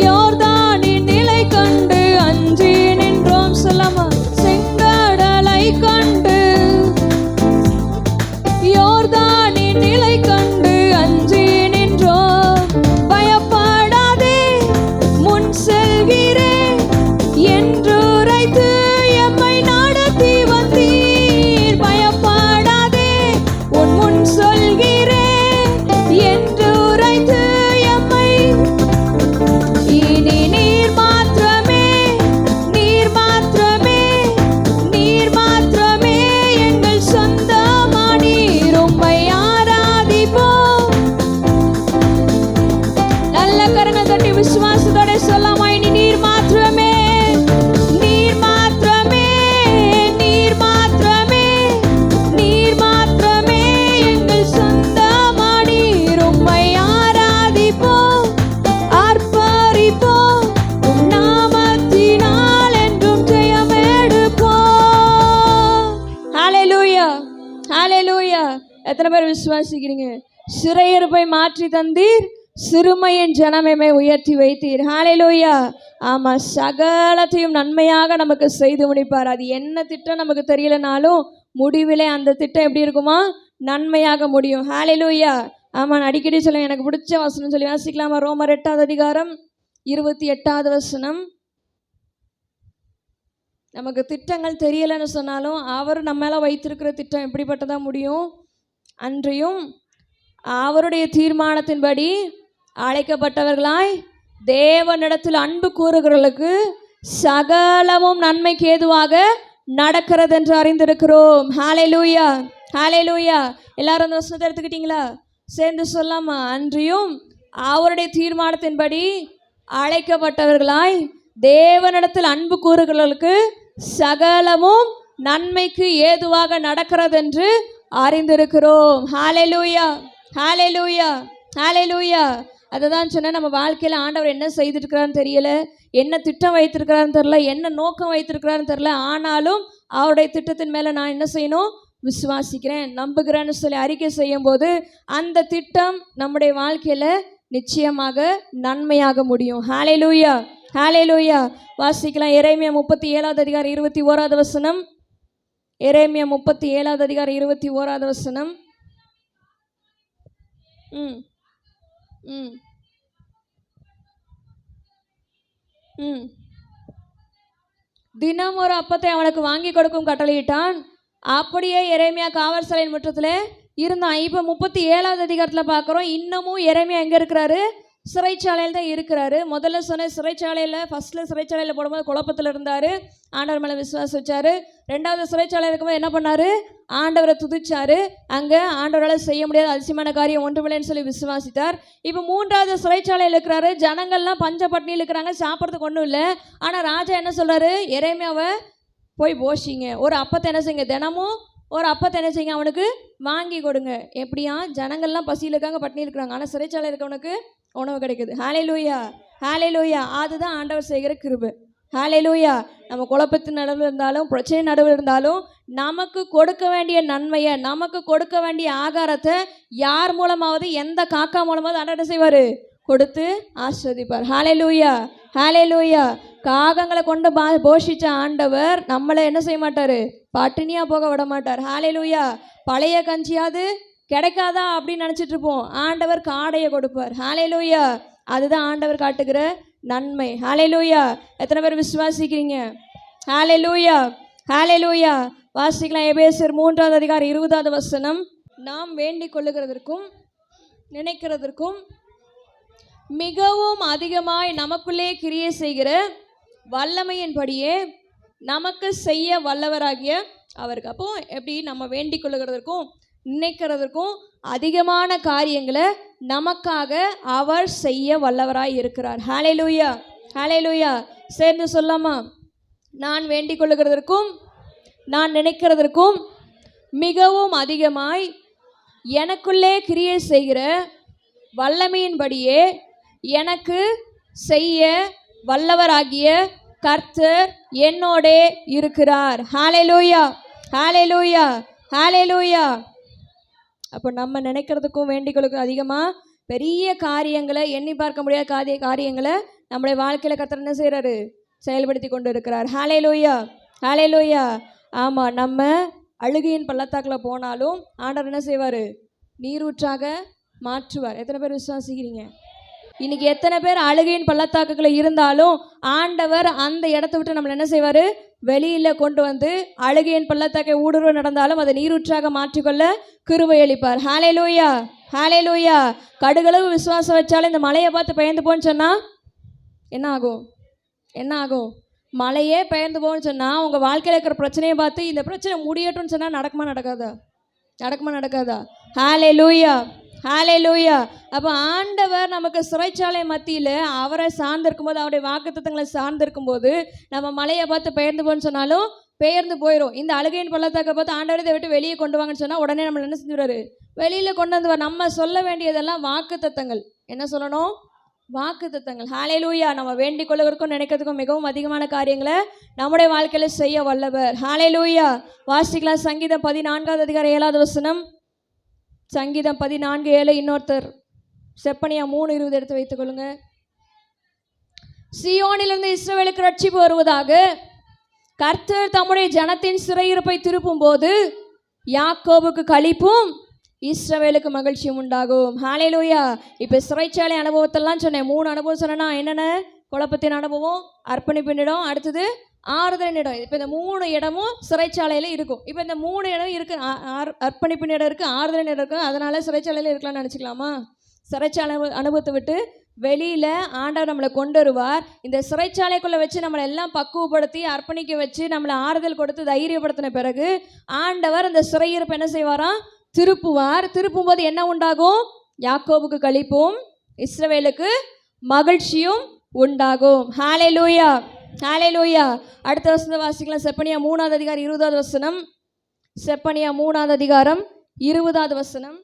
யோர்தானின் நிலை கண்டு அஞ்சி நின்றோம். சொல்லாமா, செங்கடலை கண்டு, யோர்தானின் நிலை கண்டு அஞ்சி நின்றோம். பயப்படாதே, முன் செல்கிறேன் என்று உரைத்து எம்மை நடத்தி வந்தீர். பயப்படாதே, உன் முன் சொல்கிறேன் என்று உரைத்து எம்மை. இனி நீர் மாத்திரமே, நீர் மாத்திரமே, நீர் மாத்திரமே எங்கள் சொந்தமானீர். உம்மை ஆராதிப்போம். நல்ல கரங்கள் தட்டி விசுவாசத்தோட சொல்லாமா, இனி நீர் மாத்திரமே, நீர் மாத்திரமே, நீர் மாத்திரமே, நீர் மாத்திரமே எங்கள் சொந்தமானீர். உம்மை ஆராதிப்போம், ஆர்ப்பரிப்போம், உம் நாமத்தினால் என்றும் ஜெயம் எடுப்போம். ஹalleluya, ஹalleluya. எத்தனை பேர் விசுவாசிக்கிறீங்க? சிறையிருப்பை மாற்றி தந்தீர், சிறுமையின் ஜனமே உயர்த்தி வைத்தீர். ஹalleluya. ஆமா, சகலத்தையும் நன்மையாக நமக்கு செய்து முடிப்பார். அது என்ன திட்டம் நமக்கு தெரியலனாலும் முடிவிலே அந்த திட்டம் எப்படி இருக்குமா? நன்மையாக முடியும். ஹalleluya. ஆமா, நான் அடிக்கடி சொல்லுவேன், எனக்கு பிடிச்ச வசனம் சொல்லி வாசிக்கலாமா? ரோமர் 8வது அதிகாரம் 28வது வசனம். நமக்கு திட்டங்கள் தெரியலைன்னு சொன்னாலும் அவர் நம்ம மேலே வைத்திருக்கிற திட்டம் எப்படிப்பட்டதா முடியும்? அன்றியும் அவருடைய தீர்மானத்தின்படி அழைக்கப்பட்டவர்களாய் தேவனிடத்தில் அன்பு கூறுகிறவர்களுக்கு சகலமும் நன்மைக்கு ஏதுவாக நடக்கிறது என்று அறிந்திருக்கிறோம். ஹalleluya, ஹalleluya. எல்லாரும் அந்த வசனத்தை எடுத்துக்கிட்டீங்களா? சேர்ந்து சொல்லாமா? அன்றியும் அவருடைய தீர்மானத்தின்படி அழைக்கப்பட்டவர்களாய் தேவனிடத்தில் அன்பு கூறுகிறவர்களுக்கு சகலமும் நன்மைக்கு ஏதுவாக நடக்கிறது என்று அறிந்திருக்கிறோம். ஹalleluya, ஹalleluya, ஹalleluya. அதை தான் சொன்னேன், நம்ம வாழ்க்கையில் ஆண்டவர் என்ன செய்துட்டு இருக்கிறான்னு தெரியல, என்ன திட்டம் வைத்திருக்கிறாருன்னு தெரில, என்ன நோக்கம் வைத்திருக்கிறாருன்னு தெரில. ஆனாலும் அவருடைய திட்டத்தின் மேலே நான் என்ன செய்யணும்? விசுவாசிக்கிறேன், நம்புகிறேன்னு சொல்லி அறிக்கை செய்யும் போது அந்த திட்டம் நம்முடைய வாழ்க்கையில் நிச்சயமாக நன்மையாக முடியும். ஹல்லேலூயா, ஹல்லேலூயா. வாசிக்கலாம். எரேமியா 37வது அதிகாரம் 21வது வசனம். எரேமியா 37வது அதிகாரம் 21வது வசனம். ம் ம் ம் தினம் ஒரு அப்பத்தை அவனுக்கு வாங்கி கொடுக்கும் கட்டளையிட்டான். அப்படியே எரேமியா காவல் சாலையின் முற்றத்தில் இருந்தான். இப்போ 37வது அதிகாரத்தில் பார்க்குறோம், இன்னமும் எரேமியா எங்கே இருக்கிறாரு? சிறைச்சாலையில் தான் இருக்கிறாரு. முதல்ல சொன்ன சிறைச்சாலையில், ஃபஸ்ட்டில் சிறைச்சாலையில் போடும்போது குழப்பத்தில் இருந்தார், ஆண்டவர் மேலே விசுவாசம் வச்சார். ரெண்டாவது சிறைச்சாலையில் இருக்கும்போது என்ன பண்ணார்? ஆண்டவரை துதிச்சார். அங்கே ஆண்டவரால் செய்ய முடியாத அதிசயமான காரியம் ஒன்றுமில்லைன்னு சொல்லி விசுவாசித்தார். இப்போ 3வது சிறைச்சாலையில் இருக்கிறாரு. ஜனங்கள்லாம் பஞ்ச பட்டினியில் இருக்கிறாங்க, சாப்பிட்றதுக்கு ஒன்றும் இல்லை. ஆனால் ராஜா என்ன சொல்கிறாரு? எரேமியாவை போய் போஷிங்க, ஒரு அப்பத்தை என்ன செய்யுங்க, தினமும் ஒரு அப்பத்தை என்ன செய்யுங்க, அவனுக்கு வாங்கி கொடுங்க. எப்படியா? ஜனங்கள்லாம் பசியில் இருக்காங்க, பட்டினி இருக்கிறாங்க, ஆனால் சிறைச்சாலை இருக்கவனுக்கு உணவு கிடைக்குது. ஹல்லேலூயா, ஹல்லேலூயா. அதுதான் ஆண்டவர் செய்கிற கிருபை. ஹல்லேலூயா. நம்ம குழப்பத்தின் நடுவில் இருந்தாலும், பிரச்சனை நடுவில் இருந்தாலும், நமக்கு கொடுக்க வேண்டிய நன்மையை, நமக்கு கொடுக்க வேண்டிய ஆகாரத்தை யார் மூலமாவது, எந்த காக்கா மூலமாவது ஆண்டவர் செய்வார்? கொடுத்து ஆஸ்வதிப்பார். ஹல்லேலூயா, ஹல்லேலூயா. காகங்களை கொண்டு போஷிச்ச ஆண்டவர் நம்மளை என்ன செய்ய மாட்டார்? பட்டினியாக போக விட மாட்டார். ஹல்லேலூயா. பழைய கஞ்சியாவது கிடைக்காதா அப்படின்னு நினச்சிட்டு இருப்போம், ஆண்டவர் காடையை கொடுப்பார். ஹல்லேலூயா. அதுதான் ஆண்டவர் காட்டுகிற நன்மை. ஹல்லேலூயா. எத்தனை பேர் விசுவாசிக்கிறீங்க? ஹல்லேலூயா, ஹல்லேலூயா. வாசிக்கலாம். எபேசியர் 3வது அதிகாரம் 20வது வசனம். நாம் வேண்டிக் கொள்ளுகிறதற்கும் நினைக்கிறதற்கும் மிகவும் அதிகமாய் நமக்குள்ளே கிரியை செய்கிற வல்லமையின்படியே நமக்கு செய்ய வல்லவராகிய அவருக்கு. அப்போ எப்படி? நம்ம வேண்டிக் கொள்ளுகிறதற்கும் நினைக்கிறதற்கும் அதிகமான காரியங்களை நமக்காக அவர் செய்ய வல்லவராய் இருக்கிறார். ஹல்லேலூயா, ஹல்லேலூயா. சேர்ந்து சொல்லாமா? நான் வேண்டிக் கொள்ளுகிறதற்கும் நான் நினைக்கிறதற்கும் மிகவும் அதிகமாய் எனக்குள்ளே கிரியை செய்கிற வல்லமையின்படியே எனக்கு செய்ய வல்லவராகிய கர்த்தர் என்னோடே இருக்கிறார். ஹல்லேலூயா, ஹல்லேலூயா, ஹல்லேலூயா. அப்போ நம்ம நினைக்கிறதுக்கும் வேண்டிகளுக்கும் அதிகமாக பெரிய காரியங்களை, எண்ணி பார்க்க முடியாத காரியங்களை நம்முடைய வாழ்க்கையில் கர்த்தர் என்ன செய்கிறாரு? செயல்படுத்தி கொண்டு இருக்கிறார். ஹல்லேலூயா, ஹல்லேலூயா. ஆமாம், நம்ம அழுகையின் பள்ளத்தாக்கில் போனாலும் ஆண்டவர் என்ன செய்வார்? நீரூற்றாக மாற்றுவார். எத்தனை பேர் விசுவாசிக்கிறீங்க? இன்னைக்கு எத்தனை பேர் அழுகையின் பள்ளத்தாக்குகளை இருந்தாலும் ஆண்டவர் அந்த இடத்த விட்டு நம்மளை என்ன செய்வார்? வெளியில் கொண்டு வந்து அழுகையின் பள்ளத்தாக்கை ஊடுருவ நடந்தாலும் அதை நீரூற்றாக மாற்றிக்கொள்ள கிருபை அளிப்பார். ஹல்லேலூயா, ஹல்லேலூயா. கடுகளவு விசுவாசம் வச்சாலும் இந்த மலையை பார்த்து பெயர்ந்து போன்னு சொன்னால் என்ன ஆகும்? என்ன ஆகும்? மலையே பெயர்ந்து போன்னு சொன்னால் உங்கள் வாழ்க்கையில் இருக்கிற பிரச்சனையை பார்த்து இந்த பிரச்சனை முடியட்டும்னு சொன்னால் நடக்குமா நடக்காதா? நடக்குமா நடக்காதா? ஹல்லேலூயா, ஹல்லேலூயா. அப்போ ஆண்டவர் நமக்கு சிறைச்சாலை மத்தியில் அவரை சார்ந்திருக்கும் போது, அவருடைய வாக்குத்தத்தங்களை சார்ந்திருக்கும் போது நம்ம மலையை பார்த்து பெயர்ந்து போன்னு சொன்னாலும் பெயர்ந்து போயிடும். இந்த அழுகையின் பள்ளத்தாக்கை பார்த்து ஆண்டவர் இதை விட்டு வெளியே கொண்டு வாங்கன்னு சொன்னால் உடனே நம்மளை என்ன செஞ்சுருவாரு? வெளியில் கொண்டு வந்துவார். நம்ம சொல்ல வேண்டியதெல்லாம் வாக்குத்தத்தங்கள். என்ன சொல்லணும்? வாக்குத்தத்தங்கள். ஹல்லேலூயா. நம்ம வேண்டிக் கொள்ளுவதற்கும் நினைக்கிறதுக்கும் மிகவும் அதிகமான காரியங்களை நம்முடைய வாழ்க்கையில் செய்ய வல்லவர். ஹல்லேலூயா. வாசிக்கலாம். சங்கீதம் 14வது அதிகாரம் 7வது வசனம். சங்கீதம் 14:7. இன்னொருத்தர் செப்பனியா 3:20 எடுத்து வைத்துக் கொள்ளுங்க. சீயோனிலிருந்து இஸ்ரவேலுக்கு ரட்சிப்பு வருவதாக, கர்த்தர் தம்முடைய ஜனத்தின் சிறையிருப்பை திருப்பும் போது யாக்கோபுக்கு களிப்பும் இஸ்ரவேலுக்கு மகிழ்ச்சியும் உண்டாகும். ஹல்லேலூயா. இப்போ சிறைச்சாலை அனுபவத்தெல்லாம் சொன்னேன். 3 அனுபவம் சொன்னேன்னா என்னென்ன? குழப்பத்தின் அனுபவம், அர்ப்பணிப்பின் இடம், அடுத்தது ஆறுதலின் இடம். இப்போ இந்த 3 இடமும் சிறைச்சாலையில் இருக்கும். இப்போ இந்த 3 இடம் இருக்குது. அர்ப்பணிப்பின் இடம் இருக்குது, ஆறுதலின் இடம் இருக்குது. அதனால சிறைச்சாலையில் இருக்கலாம்னு நினச்சிக்கலாமா? சிறைச்சாலை அனுபவத்தை விட்டு வெளியில் ஆண்டவர் நம்மளை கொண்டு வருவார். இந்த சிறைச்சாலைக்குள்ளே வச்சு நம்மளை எல்லாம் பக்குவப்படுத்தி அர்ப்பணிக்க வச்சு நம்மளை ஆறுதல் கொடுத்து தைரியப்படுத்தின பிறகு ஆண்டவர் அந்த சிறையிருப்பு என்ன செய்வாராம்? திருப்புவார். திருப்பும் போது என்ன உண்டாகும்? யாக்கோபுக்கு களிப்பும் இஸ்ரவேலுக்கு மகிழ்ச்சியும் உண்டாகும். ஹல்லேலூயா, ஹல்லேலூயா. அடுத்த வசனத்தை வாசிக்கலாம். செப்பனியா 3வது அதிகாரம் 20வது வசனம். செப்பனியா 3வது அதிகாரம் 20வது வசனம்.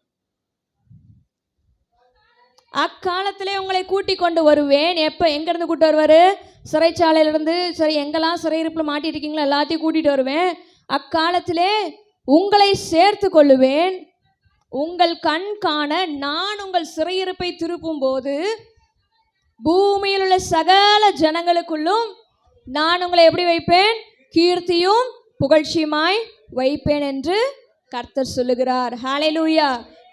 அக்காலத்திலே உங்களை கூட்டி கொண்டு வருவேன். எப்போ எங்கேருந்து கூட்டி வருவார்? சிறைச்சாலையிலிருந்து. சரி, எங்கெல்லாம் சிறையிருப்பில் மாட்டிட்டு இருக்கீங்களோ எல்லாத்தையும் கூட்டிகிட்டு வருவேன். அக்காலத்திலே உங்களை சேர்த்து கொள்ளுவேன். உங்கள் கண் காண நான் உங்கள் சிறையிருப்பை திருப்பும் போது பூமியில் உள்ள சகல ஜனங்களுக்குள்ளும் நான் உங்களை எப்படி வைப்பேன்? கீர்த்தியும் புகழ்ச்சியுமாய் வைப்பேன் என்று கர்த்தர் சொல்லுகிறார். ஹல்லேலூயா.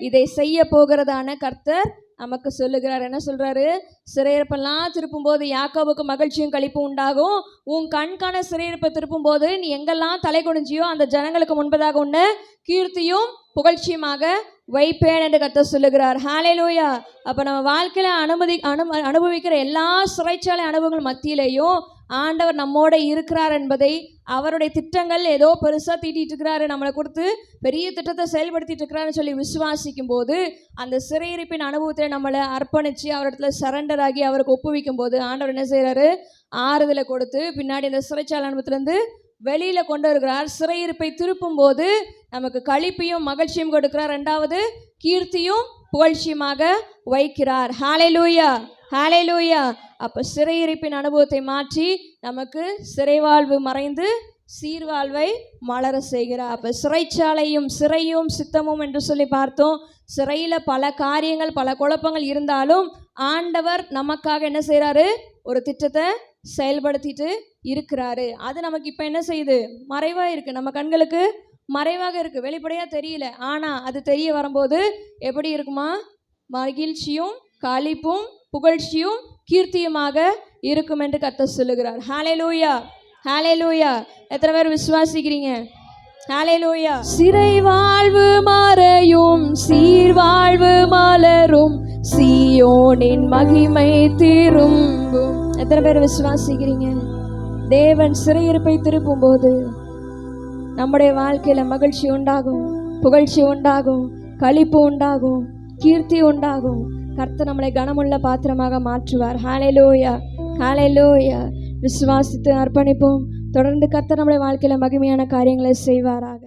இதை செய்ய போகிறதான கர்த்தர் நமக்கு சொல்லுகிறார். என்ன சொல்றாரு? சிறையிருப்பெல்லாம் திருப்பும் போது யாக்கோபுக்கு மகிழ்ச்சியும் களிப்பும் உண்டாகும். உன் கண்காண சிறையிருப்பை திருப்பும் போது நீ எங்கெல்லாம் தலை குனிஞ்சியோ அந்த ஜனங்களுக்கு முன்பதாக உன்னை கீர்த்தியும் புகழ்ச்சியுமாக வைப்பேன் என்று கர்த்தர் சொல்லுகிறார். ஹல்லேலூயா. அப்போ நம்ம வாழ்க்கையில் அனுபவிக்கிற எல்லா சிறைச்சாலை அனுபவங்கள் மத்தியிலையும் ஆண்டவர் நம்மோட இருக்கிறார் என்பதை, அவருடைய திட்டங்கள் ஏதோ பெருசாக தீட்டிட்டு இருக்கிறாரு, நம்மளை கொடுத்து பெரிய திட்டத்தை செயல்படுத்திட்டு இருக்கிறாருன்னு சொல்லி விசுவாசிக்கும் போது, அந்த சிறையிருப்பின் அனுபவத்தில் நம்மளை அர்ப்பணித்து அவரிடத்துல சரண்டர் ஆகி அவருக்கு ஒப்புவிக்கும் போது ஆண்டவர் என்ன செய்கிறாரு? ஆறுதலை கொடுத்து பின்னாடி இந்த சிறைச்சாலை அனுபவத்திலேருந்து வெளியில் கொண்டு வருகிறார். சிறையிருப்பை திருப்பும் போது நமக்கு களிப்பையும் மகிழ்ச்சியும் கொடுக்கிறார். ரெண்டாவது, கீர்த்தியும் புகழ்ச்சியுமாக வைக்கிறார். ஹல்லேலூயா, ஹல்லேலூயா. அப்போ சிறையிருப்பின் அனுபவத்தை மாற்றி நமக்கு சிறைவாழ்வு மறைந்து சீர்வாழ்வை மலர செய்கிறார். அப்போ சிறையும் சித்தமும் என்று சொல்லி பார்த்தோம். சிறையில் பல காரியங்கள், பல குழப்பங்கள் இருந்தாலும் ஆண்டவர் நமக்காக என்ன செய்கிறாரு? ஒரு திட்டத்தை செயல்படுத்திட்டு இருக்கிறாரு. அது நமக்கு இப்போ என்ன செய்யுது? மறைவாக இருக்குது, நம்ம கண்களுக்கு மறைவாக இருக்குது, வெளிப்படையாக தெரியல. ஆனால் அது தெரிய வரும்போது எப்படி இருக்குமா? மகிழ்ச்சியும் களிப்பும் புகழ்ச்சியும் கீர்த்தியுமாக இருக்கும் என்று கர்த்தர் சொல்லுகிறார். ஹல்லேலூயா, ஹல்லேலூயா. எத்தனை பேர் விசுவாசிக்கிறீங்க? ஹல்லேலூயா. சிறை வாழ்வு மறையும், சீர்வாழ்வு மலரும், சீயோனின் மகிமை திரும்பும். எத்தனை பேர் விசுவாசிக்கிறீங்க? தேவன் சிறையிருப்பை திருப்பும் போது நம்முடைய வாழ்க்கையில மகிழ்ச்சி உண்டாகும், புகழ்ச்சி உண்டாகும், களிப்பு உண்டாகும், கீர்த்தி உண்டாகும். கர்த்தர் நம்மளை கனமுள்ள பாத்திரமாக மாற்றுவார். ஹல்லேலூயா, ஹல்லேலூயா. விசுவாசித்து அர்ப்பணிப்போம். தொடர்ந்து கர்த்தர் நம்முடைய வாழ்க்கையில மகிமையான காரியங்களை செய்வாராக.